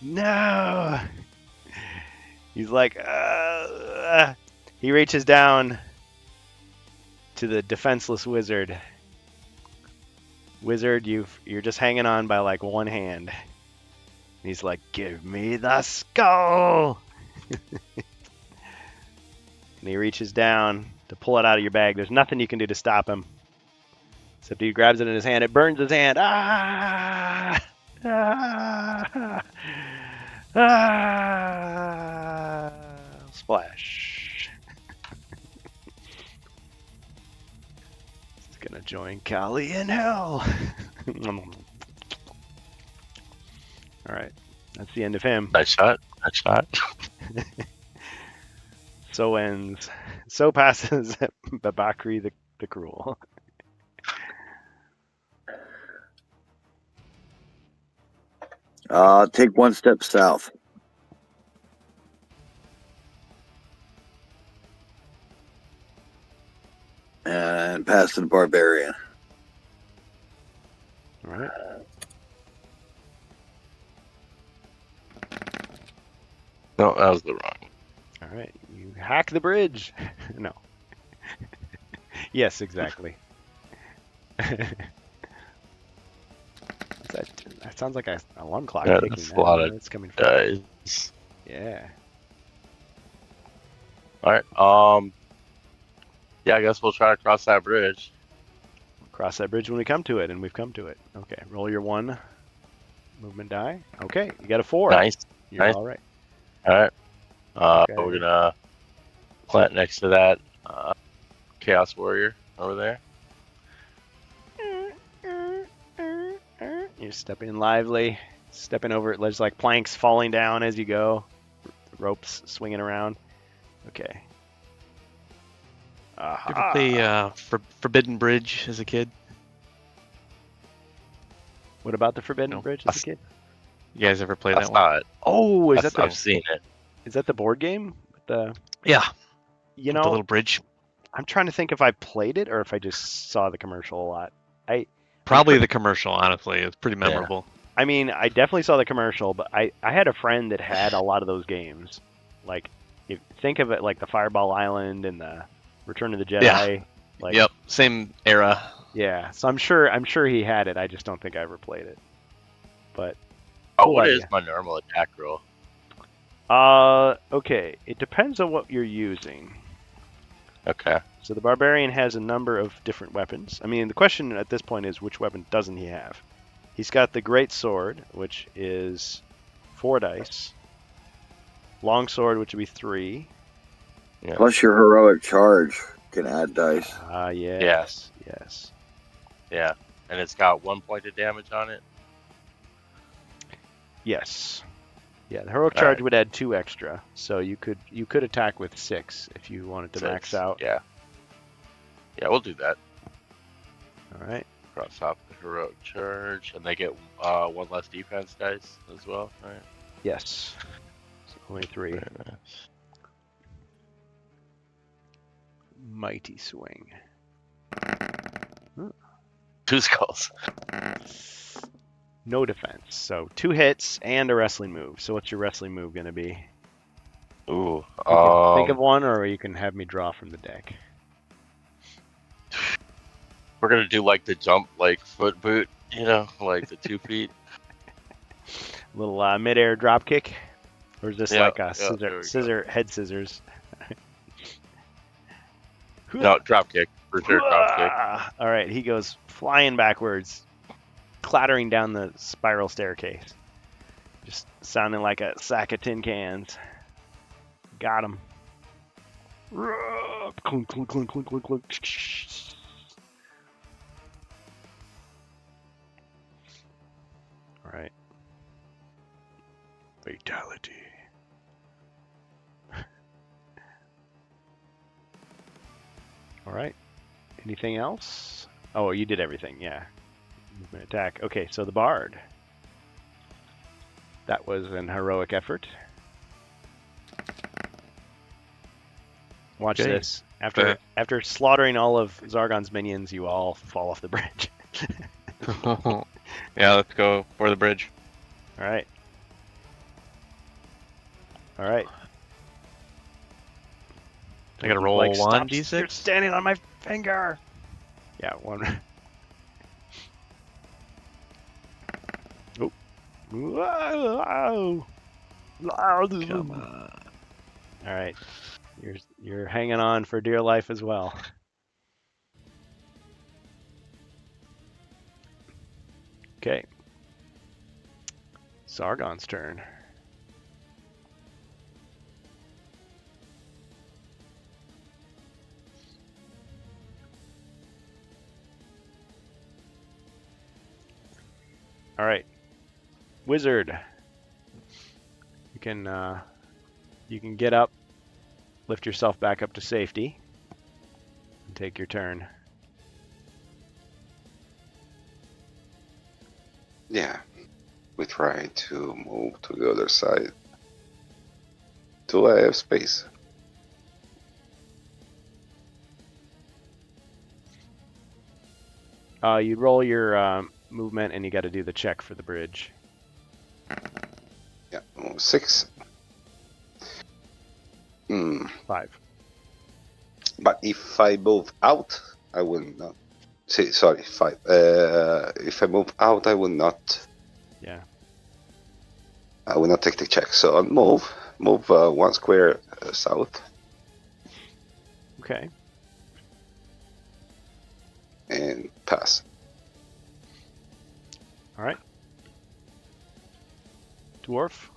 No. He's like, he reaches down to the defenseless wizard. Wizard, you're just hanging on by like one hand. And he's like, give me the skull. And he reaches down to pull it out of your bag. There's nothing you can do to stop him. Except he grabs it in his hand. It burns his hand. Ah! Splash. It's gonna join Kali in hell. All right, that's the end of him. Nice shot. Nice shot. So ends. So passes Babakri the Cruel. Take one step south. And pass to the Barbarian. All right. No, that was the wrong. All right. You hack the bridge. No. Yes, exactly. That sounds like an alarm clock Yeah, ticking. that's I a lot don't know of where it's coming from. Guys. Yeah. All right. Yeah, I guess we'll try to cross that bridge. Cross that bridge when we come to it, and we've come to it. Okay. Roll your 1 movement die. Okay. You got a 4. Nice. You're nice. all right. All right. Okay. We're gonna plant next to that Chaos Warrior over there. You're stepping lively, stepping over it. There's like planks falling down as you go, ropes swinging around. Okay. Did you ever play Forbidden Bridge as a kid? What about the Forbidden No. Bridge as a kid? You guys ever play That's that one? not. Oh, is that I've seen it. the board game? The Yeah. you The know, little bridge. I'm trying to think if I played it or if I just saw the commercial a lot. Probably the commercial, honestly. It's pretty memorable. I mean, I definitely saw the commercial, but I had a friend that had a lot of those games. Like, think of it like the Fireball Island and the Return of the Jedi. Yeah. Like, Yep. Same era. Yeah, so I'm sure he had it. I just don't think I ever played it. But Oh, cool what idea. is my normal attack roll? Okay. It depends on what you're using. Okay. So the barbarian has a number of different weapons. I mean, the question at this point is which weapon doesn't he have? He's got the great sword, which is 4 dice. Long sword, which would be 3. Yeah. Plus your heroic charge can add dice. Yes. Yeah. And it's got 1 point of damage on it. Yes. Yeah, the heroic All charge right. would add 2 extra, so you could attack with 6 if you wanted to max out. Yeah. Yeah, we'll do that. All right. Cross off the heroic charge, and they get 1 less defense dice as well, right? Yes. So only 3. Very nice. Mighty swing. 2 skulls. No defense. So 2 hits and a wrestling move. So what's your wrestling move going to be? Ooh. You can think of one, or you can have me draw from the deck. We're gonna do like the jump, like foot boot, like the 2 feet. Little mid-air drop kick, or is this Yeah, like a yeah, there we go. head scissors? No, drop kick for sure. Drop kick. All right, he goes flying backwards, clattering down the spiral staircase, just sounding like a sack of tin cans. Got him. Clunk, clunk, clunk, clunk, clunk, clunk. All right. Fatality. All right. Anything else? Oh, you did everything. Yeah. Movement attack. Okay, so the bard. That was an heroic effort. Watch Okay. this. After slaughtering all of Zargon's minions, you all fall off the bridge. Yeah, let's go for the bridge. All right. All right. I gotta roll Like, 1 stop, You're d6. standing on my finger. Yeah, 1. Oh. Whoa. Come on. All right. You're hanging on for dear life as well. Okay. Zargon's turn. All right, Wizard. You can get up, lift yourself back up to safety, and take your turn. Yeah, we try to move to the other side. Do I have space? You roll your movement, and you got to do the check for the bridge. Yeah, 6. 5. But if I move out, I will not. Sorry, 5. If I move out, I will not. Yeah. I will not take the check. So I'll move 1 square south. Okay. And pass. All right. Dwarf.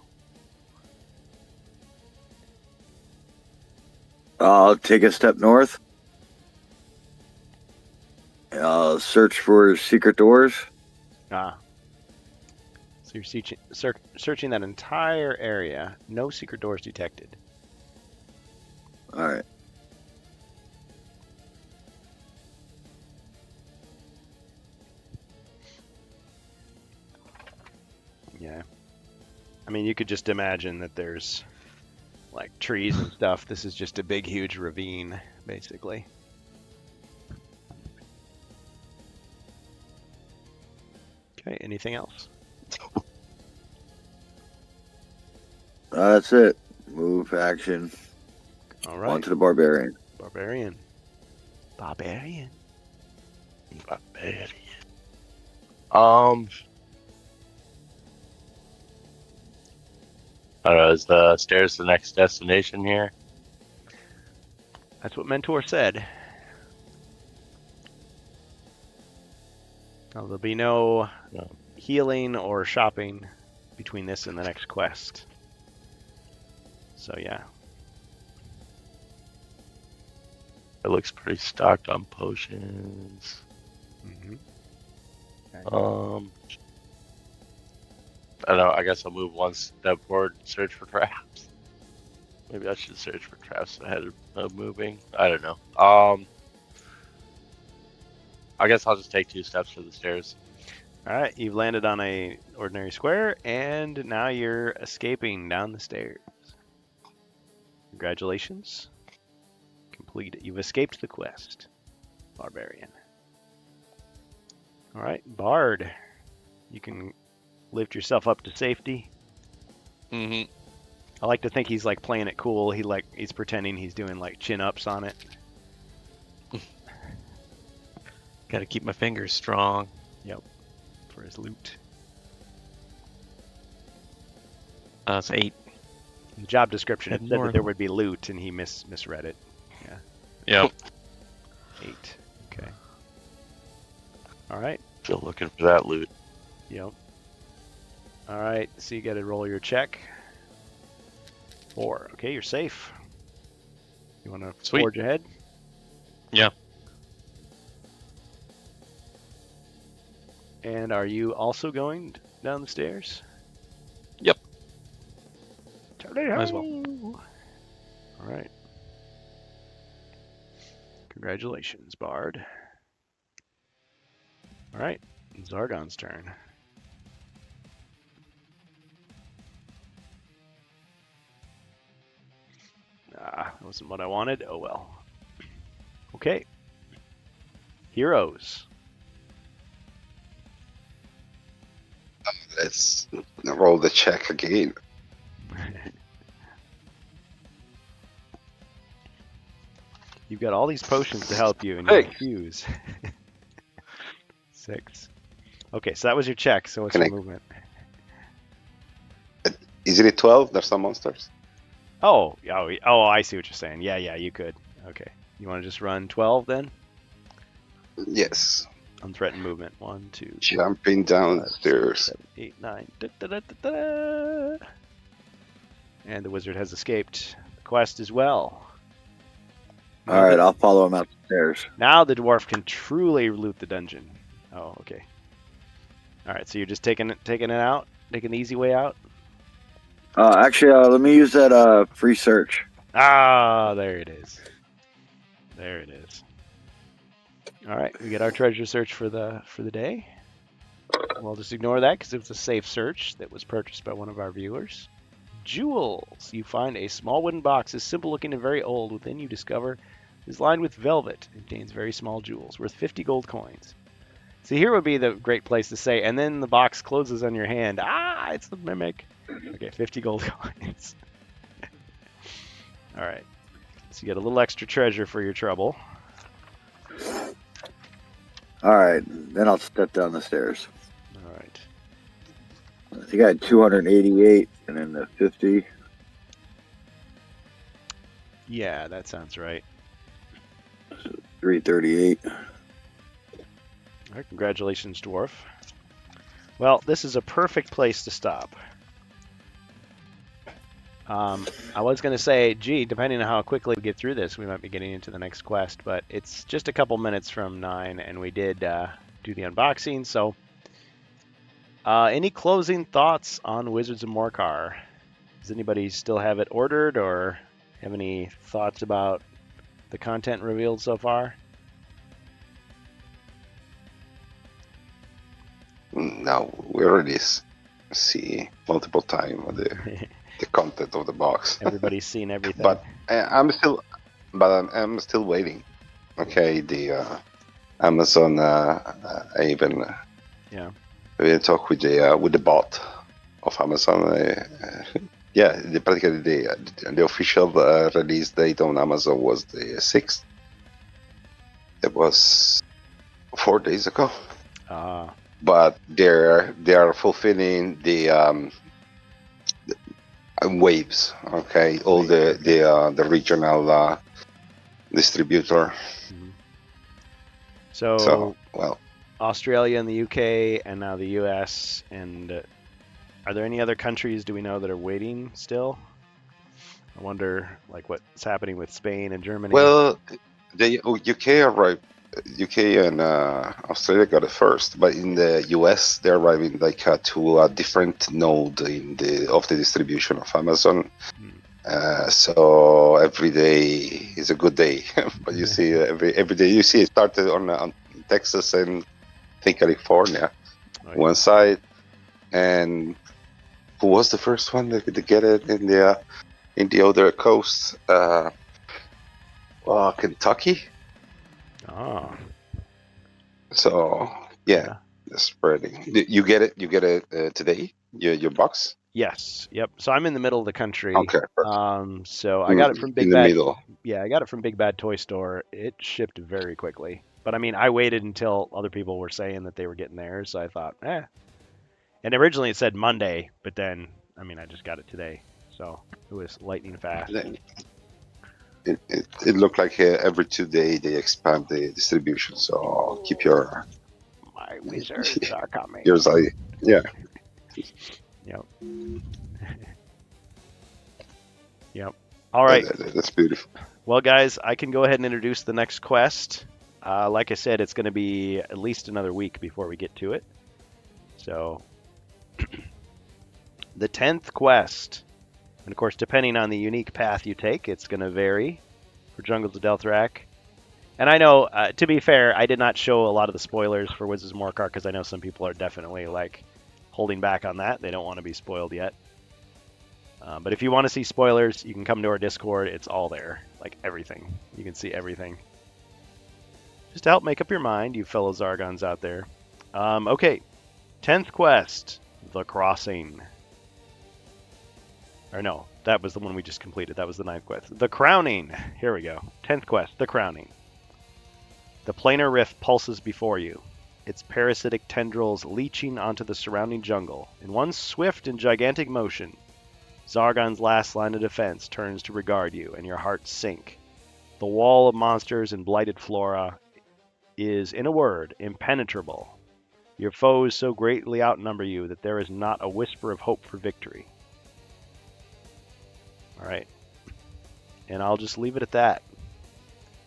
I'll take a step north. I'll search for secret doors. Ah. So you're searching that entire area. No secret doors detected. All right. Yeah. I mean, you could just imagine that there's like trees and stuff. This is just a big, huge ravine, basically. Okay, anything else? That's it. Move, action. All right. On to the barbarian. Barbarian. Barbarian. Barbarian. I don't know, is the stairs the next destination here? That's what Mentor said. Now, there'll be no healing or shopping between this and the next quest. So yeah. It looks pretty stocked on potions. Mm-hmm. I don't know, I guess I'll move 1 step forward and search for traps. Maybe I should search for traps ahead of moving. I don't know. I guess I'll just take 2 steps to the stairs. All right, you've landed on a ordinary square, and now you're escaping down the stairs. Congratulations. Complete. You've escaped the quest, Barbarian. All right, Bard. You can lift yourself up to safety. Mm-hmm. I like to think he's like playing it cool. He's pretending he's doing like chin ups on it. Got to keep my fingers strong. Yep. For his loot. It's 8. In the job description, it Head said that north. there would be loot, and he misread it. Yeah. Yep. 8. Okay. All right. Still looking for that loot. Yep. All right. So you got to roll your check. 4. Okay, you're safe. You want to Sweet. forge ahead? Yeah. And are you also going down the stairs? Yep. Might as well. All right. Congratulations, Bard. All right, Zargon's turn. That wasn't what I wanted. Oh well. Okay. Heroes. Let's roll the check again. You've got all these potions to help you, and you refuse. 6. Okay, so that was your check. So what's your movement? Isn't it 12? There's some monsters. Oh, I see what you're saying. Yeah, you could. Okay. You want to just run 12 then? Yes. Unthreatened movement. 1, 2, 3, Jumping 5, 6, downstairs. 7, 8, 9. Da, da, da, da, da. And the wizard has escaped the quest as well. All right, I'll follow him up the stairs. Now the dwarf can truly loot the dungeon. Oh, okay. All right, so you're just taking it out, taking the easy way out. Actually, let me use that free search. Ah, there it is. There it is. All right, we get our treasure search for the day. We'll just ignore that because it was a safe search that was purchased by one of our viewers. Jewels. You find a small wooden box, is simple looking and very old. Within you discover is lined with velvet. It contains very small jewels worth 50 gold coins. So here would be the great place to say, and then the box closes on your hand. Ah, it's the mimic. Okay, 50 gold coins. All right. So you get a little extra treasure for your trouble. All right, then I'll step down the stairs. All right. I think I had 288 and then the 50. Yeah, that sounds right. 338. All right, congratulations, dwarf. Well, this is a perfect place to stop. I was going to say, gee, depending on how quickly we get through this, we might be getting into the next quest, but it's just a couple minutes from 9, and we did do the unboxing, so any closing thoughts on Wizards of Morcar? Does anybody still have it ordered, or have any thoughts about the content revealed so far? No, we already see multiple times the content of the box. Everybody's seen everything. But I'm still waiting. Okay, the Amazon. I even talk with the bot of Amazon. Practically the official release date on Amazon was the 6th. It was 4 days ago. But they are fulfilling the waves. Okay, all the regional distributor. Mm-hmm. So well, Australia and the UK, and now the US. And are there any other countries, do we know, that are waiting still? I wonder, like, what's happening with Spain and Germany. Well, the UK arrived. UK and Australia got it first, but in the US they're arriving like to a different node of the distribution of Amazon. So every day is a good day. But you see every day you see it started on Texas and I think California, one side, and who was the first one to get it in the other coast? Kentucky. Oh. So yeah, the spreading. You get it today. Your box. Yes. Yep. So I'm in the middle of the country. Okay. So I got it from Big in the Bad. Middle. Yeah, I got it from Big Bad Toy Store. It shipped very quickly. But I mean, I waited until other people were saying that they were getting theirs, so I thought, And originally it said Monday, but then I mean, I just got it today, so it was lightning fast. It looked like every 2 days they expand the distribution. So keep your. My wizards are coming. Yours, yeah. Yep. Yep. All right. That's beautiful. Well, guys, I can go ahead and introduce the next quest. Like I said, it's going to be at least another week before we get to it. So, the 10th quest. And of course, depending on the unique path you take, it's going to vary for Jungles of Delthrak. And I know, to be fair, I did not show a lot of the spoilers for Wizards of Morcar because I know some people are definitely like holding back on that. They don't want to be spoiled yet. But if you want to see spoilers, you can come to our Discord. It's all there, like everything. You can see everything. Just to help make up your mind, you fellow Zargons out there. Okay, 10th quest, The Crossing. Or no, that was the one we just completed. That was the 9th quest. The Crowning. Here we go. 10th quest, The Crowning. The planar rift pulses before you, its parasitic tendrils leeching onto the surrounding jungle. In one swift and gigantic motion, Zargon's last line of defense turns to regard you, and your hearts sink. The wall of monsters and blighted flora is, in a word, impenetrable. Your foes so greatly outnumber you that there is not a whisper of hope for victory. All right. And I'll just leave it at that.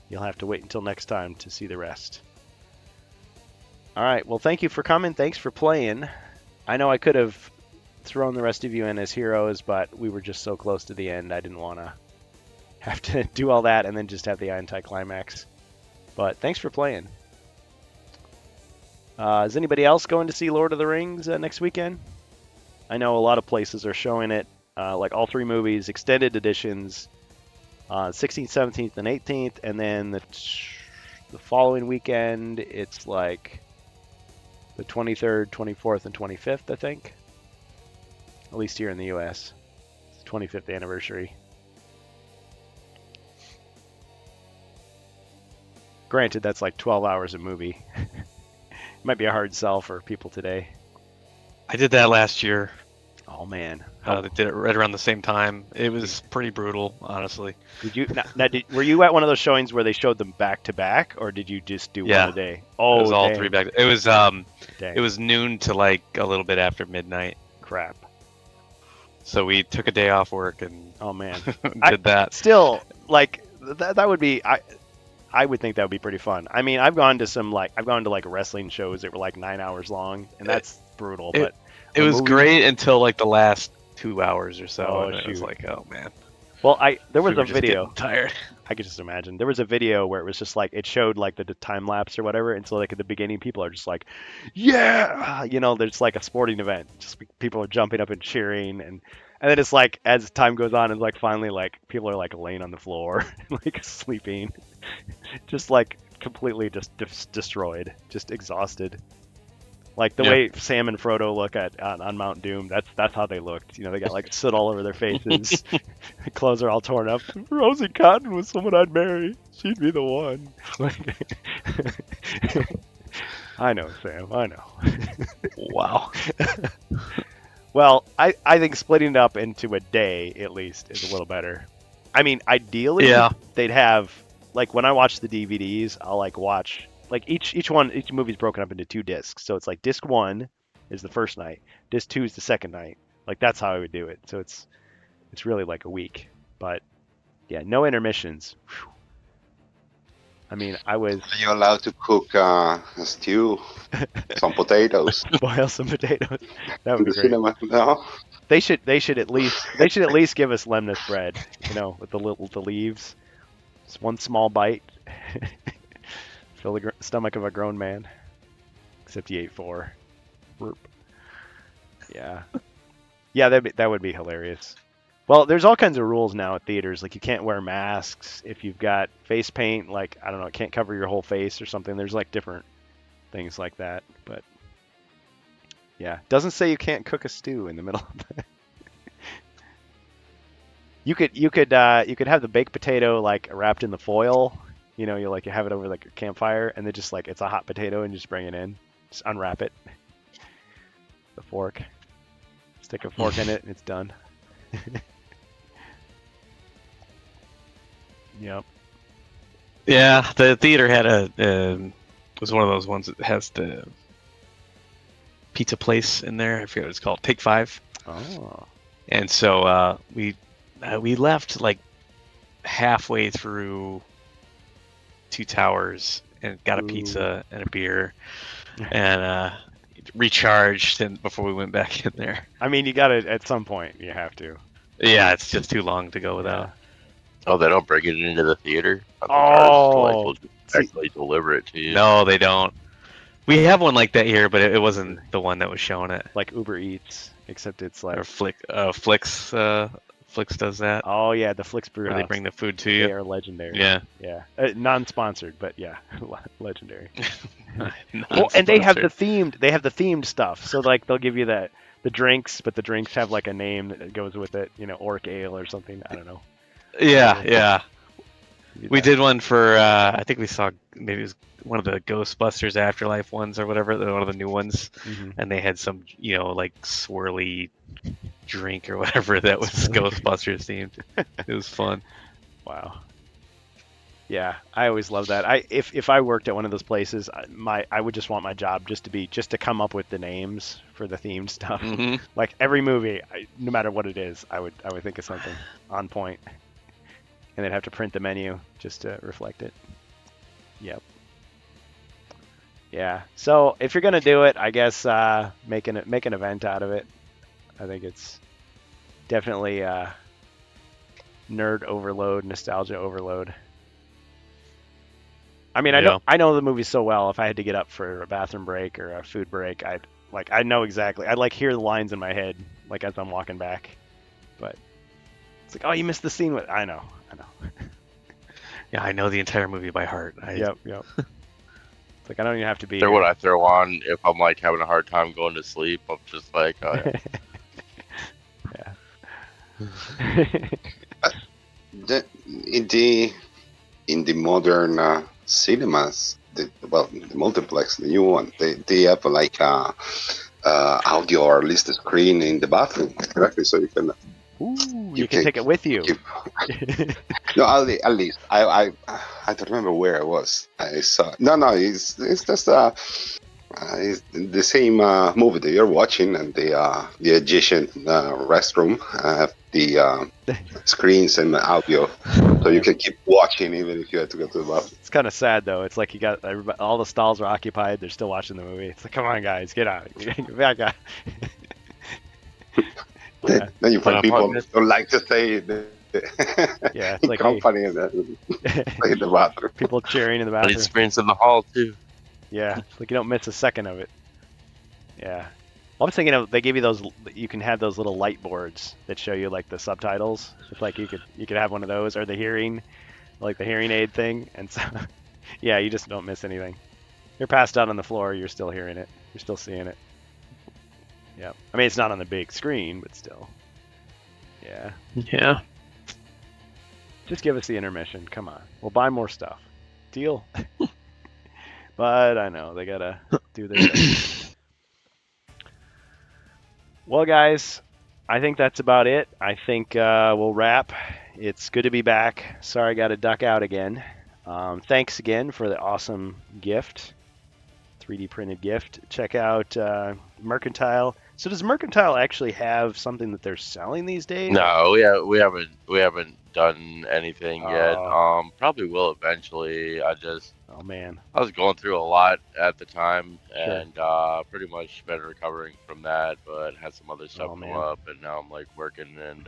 You'll have to wait until next time to see the rest. All right. Well, thank you for coming. Thanks for playing. I know I could have thrown the rest of you in as heroes, but we were just so close to the end. I didn't want to have to do all that and then just have the anticlimax. But thanks for playing. Is anybody else going to see Lord of the Rings next weekend? I know a lot of places are showing it, like all 3 movies, extended editions, 16th, 17th, and 18th, and then the following weekend, it's like the 23rd, 24th, and 25th, I think. At least here in the U.S. It's the 25th anniversary. Granted, that's like 12 hours a movie. Might be a hard sell for people today. I did that last year. Oh man, They did it right around the same time. It was pretty brutal, honestly. did you? Were you at one of those showings where they showed them back to back, or did you just do one a day? Oh, it was all dang. 3 back. It was Dang. it was noon to like a little bit after midnight. Crap. So we took a day off work and Oh man, did that. Still, like that would be. I would think that would be pretty fun. I mean, I've gone to like wrestling shows that were like 9 hours long, and that's brutal. But it was great until like the last 2 hours or so. Oh, and it was shoot. like, oh man. Well, there was We were a just video. getting tired. I could just imagine. There was a video where it was just like it showed like the time lapse or whatever, and so like at the beginning, people are just like, "Yeah!" There's like a sporting event. Just people are jumping up and cheering, and then it's like as time goes on, it's like finally like people are like laying on the floor, like sleeping, just like completely just destroyed, just exhausted. Like the way Sam and Frodo look on Mount Doom, that's how they looked. They got like soot all over their faces. Clothes are all torn up. Rosie Cotton was someone I'd marry. She'd be the one. I know, Sam. I know. Wow. Well, I think splitting it up into a day at least is a little better. I mean, ideally, they'd have like when I watch the DVDs, I'll like watch. Like each movie's broken up into 2 discs. So it's like disc 1 is the first night, disc 2 is the second night. Like that's how I would do it. So it's really like a week. But yeah, no intermissions. Whew. I mean, Are you allowed to cook a stew, some potatoes? Boil some potatoes. That would be great. Cinema? No. They should at least give us lemnis bread, with the leaves. Just one small bite. Fill the stomach of a grown man. Except he ate 4. Burp. Yeah. Yeah, that would be hilarious. Well, there's all kinds of rules now at theaters. Like you can't wear masks if you've got face paint. Like I don't know, it can't cover your whole face or something. There's like different things like that. But yeah, doesn't say you can't cook a stew in the middle of that. You could have the baked potato like wrapped in the foil. You have it over like a campfire, and then just like it's a hot potato, and you just bring it in, just unwrap it. The fork, stick a fork in it, and it's done. Yep. Yeah, the theater had was one of those ones that has the pizza place in there. I forget what it's called, Take 5. Oh. And so we left like halfway through 2 Towers and got a pizza and a beer and recharged and before we went back in there. I mean, you gotta at some point. You have to. Yeah, it's just too long to go without. Oh, they don't bring it into the theater? Oh, actually deliver it to you. No, they don't. We have one like that here, but it wasn't the one that was showing it. Like Uber Eats, except it's like Or Flix. Flix does that. Oh yeah, the Flix Brew Where House. they bring the food to you. They are legendary. Yeah. Yeah. Non-sponsored, but yeah, legendary. Well, and they have the themed stuff. So like they'll give you the drinks, but the drinks have like a name that goes with it. Orc Ale or something. I don't know. Yeah. We did one for I think we saw maybe it was one of the Ghostbusters Afterlife ones or whatever, one of the new ones, and they had some like swirly drink or whatever that was Ghostbusters themed. It was fun. Wow. Yeah, I always love that. If I worked at one of those places, I would just want my job just to come up with the names for the themed stuff. Hmm. Like every movie, no matter what it is, I would think of something on point, and they'd have to print the menu just to reflect it. Yep. Yeah. So if you're gonna do it, I guess make an event out of it. I think it's definitely nerd overload, nostalgia overload. I mean, Yeah. I know the movie so well. If I had to get up for a bathroom break or a food break, I know exactly. I'd like hear the lines in my head, like as I'm walking back. But it's like, oh, you missed the scene with. I know. Yeah, I know the entire movie by heart. Yep. It's like I don't even have to be. They're what I throw on if I'm like having a hard time going to sleep. I'm just like, oh yeah. In the modern cinemas, the multiplex, the new one, they have like audio or at least a screen in the bathroom, exactly, so you can. Ooh, you can take it with you. No, at least I don't remember where I was. I saw no, it's just it's the same movie that you're watching, and the adjacent restroom have the screens and the audio, so you can keep watching even if you have to go to the bathroom. It's kind of sad though. It's like you got all the stalls are occupied. They're still watching the movie. It's like, come on, guys, get out, get back out. Yeah. Then you find But people apartment- don't like to stay Yeah, it's in like company in the bathroom. people cheering in the But bathroom. experience in the hall too. Yeah, it's like you don't miss a second of it. Yeah. Well, I'm thinking of they give you those. You can have those little light boards that show you like the subtitles. It's like you could have one of those or the hearing aid thing, and so yeah, you just don't miss anything. You're passed out on the floor, you're still hearing it. You're still seeing it. Yeah. I mean, it's not on the big screen, but still. Yeah. Yeah. Just give us the intermission. Come on. We'll buy more stuff. Deal. But I know they gotta do their thing. Well, guys, I think that's about it. I think we'll wrap. It's good to be back. Sorry I got to duck out again. Thanks again for the awesome gift, 3D printed gift. Check out Mercantile. So does Mercantile actually have something that they're selling these days? No, we haven't done anything yet. Probably will eventually. Oh man. I was going through a lot at the time, Sure. and pretty much been recovering from that, but had some other stuff come man. up, and now I'm like working and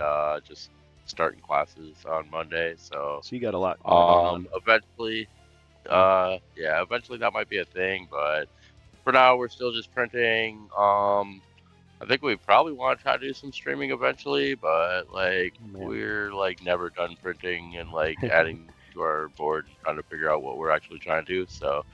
just starting classes on Monday. So So you got a lot going on. eventually, eventually that might be a thing, but for now we're still just printing. I think we probably want to try to do some streaming eventually, but like Man. we're like never done printing and like adding to our board and trying to figure out what we're actually trying to do. So,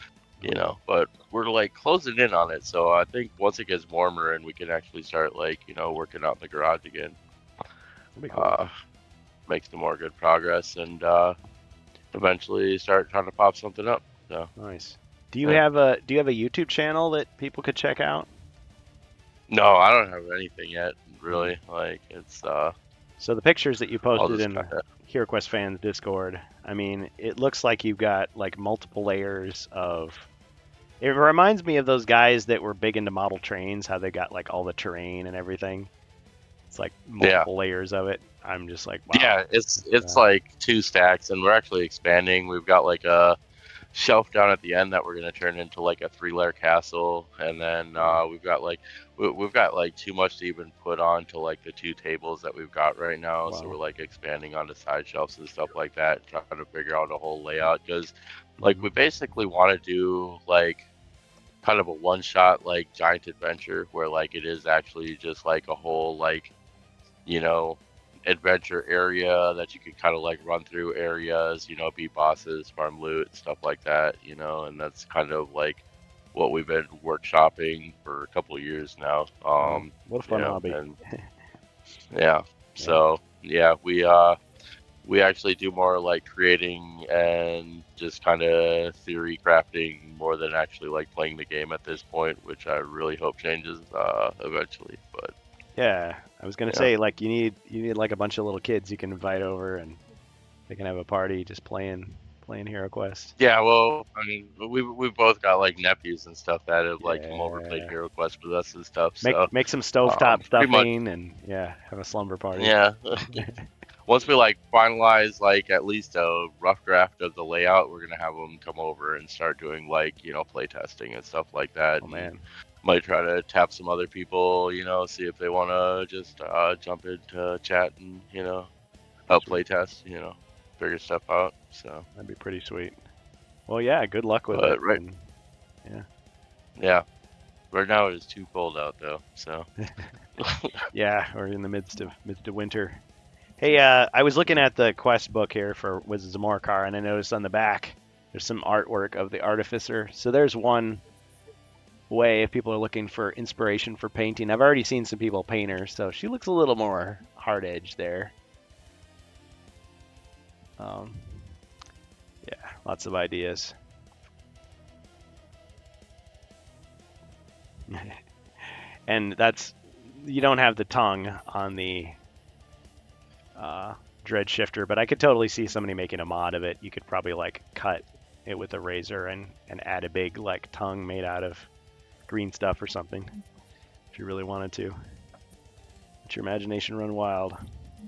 but we're like closing in on it. So I think once it gets warmer and we can actually start like, working out in the garage again, That'd be cool. make some more good progress and eventually start trying to pop something up. So Nice. Do you have a YouTube channel that people could check out? no, I don't have anything yet, really. Like it's So the pictures that you I'll posted just in kinda- HeroQuest fans Discord, I mean, it looks like you've got like multiple layers of. It reminds me of those guys that were big into model trains, how they got like all the terrain and everything. It's like multiple layers of it. I'm just like, wow. Yeah, it's like 2 stacks, and we're actually expanding. We've got like a shelf down at the end that we're gonna turn into like a 3-layer castle, and then we've got like too much to even put on to like the 2 tables that we've got right now. So Wow. we're like expanding onto side shelves and stuff like that, trying to figure out a whole layout because like we basically want to do like kind of a one-shot like giant adventure where like it is actually just like a whole like adventure area that you could kind of like run through areas, beat bosses, farm loot, stuff like that, and that's kind of like what we've been workshopping for a couple of years now. What a fun hobby. And, so we actually do more like creating and just kind of theory crafting more than actually like playing the game at this point, which I really hope changes eventually. But Yeah, I was gonna say like you need like a bunch of little kids you can invite over and they can have a party just playing playing Hero Quest. Yeah, well, I mean, we both got like nephews and stuff that have like come over Yeah. played Hero Quest with us and stuff. So Make some stovetop pretty much, stuffing and have a slumber party. yeah. Once we like finalize like at least a rough draft of the layout, we're gonna have them come over and start doing like play testing and stuff like that. Oh man. Might try to tap some other people, see if they want to just jump into chat and help play test, figure stuff out. So That'd be pretty sweet. Well, yeah, good luck with But it. right- and- yeah, right now it is too cold out though. So yeah, we're in the midst of winter. Hey, I was looking at the quest book here for Wizards of Morcar, and I noticed on the back there's some artwork of the Artificer. So there's one way if people are looking for inspiration for painting. I've already seen some people paint her, so she looks a little more hard edge there. Yeah, lots of ideas. And you don't have the tongue on the Dread Shifter, but I could totally see somebody making a mod of it. You could probably like cut it with a razor and add a big like tongue made out of green stuff or something if you really wanted to. Let your imagination run wild.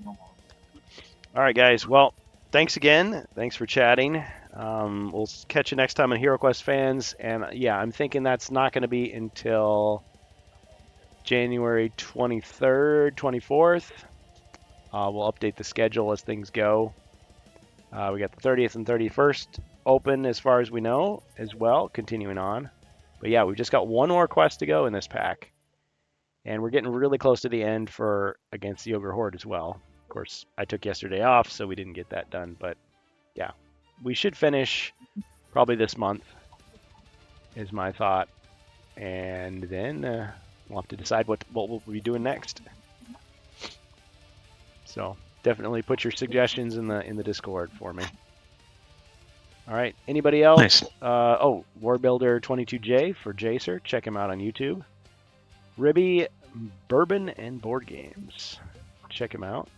All right, guys. Well, thanks again. Thanks for chatting. We'll catch you next time on Hero Quest Fans. And yeah, I'm thinking that's not going to be until January 23rd, 24th. We'll update the schedule as things go. We got the 30th and 31st open as far as we know as well, continuing on. But yeah, we've just got one more quest to go in this pack. And we're getting really close to the end for against the Ogre Horde as well. Of course, I took yesterday off, so we didn't get that done. But yeah, we should finish probably this month is my thought. And then we'll have to decide what we'll be doing next. So definitely put your suggestions in the Discord for me. All right. Anybody else? Nice. Warbuilder 22J for Jacer. Check him out on YouTube. Ribby Bourbon and Board Games. Check him out.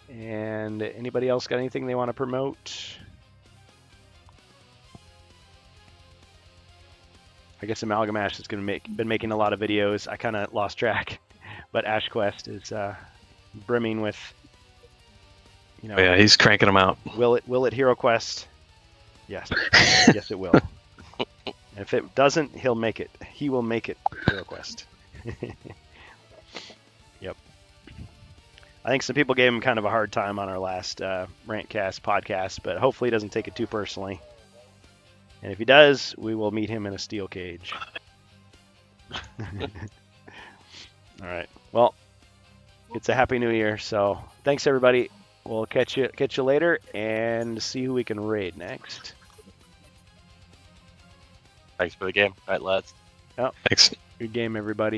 And anybody else got anything they want to promote? I guess Amalgamash has been making a lot of videos. I kind of lost track, but Ash Quest is brimming with. Yeah, he's cranking them out. Will it Hero Quest? Yes. Yes, it will. And if it doesn't, he'll make it. He will make it Hero Quest. Yep. I think some people gave him kind of a hard time on our last Rantcast podcast, but hopefully he doesn't take it too personally. And if he does, we will meet him in a steel cage. All right. Well, it's a Happy New Year, so thanks everybody. We'll catch you later and see who we can raid next. thanks for the game. All right, lads. Yep. Thanks. Good game, everybody.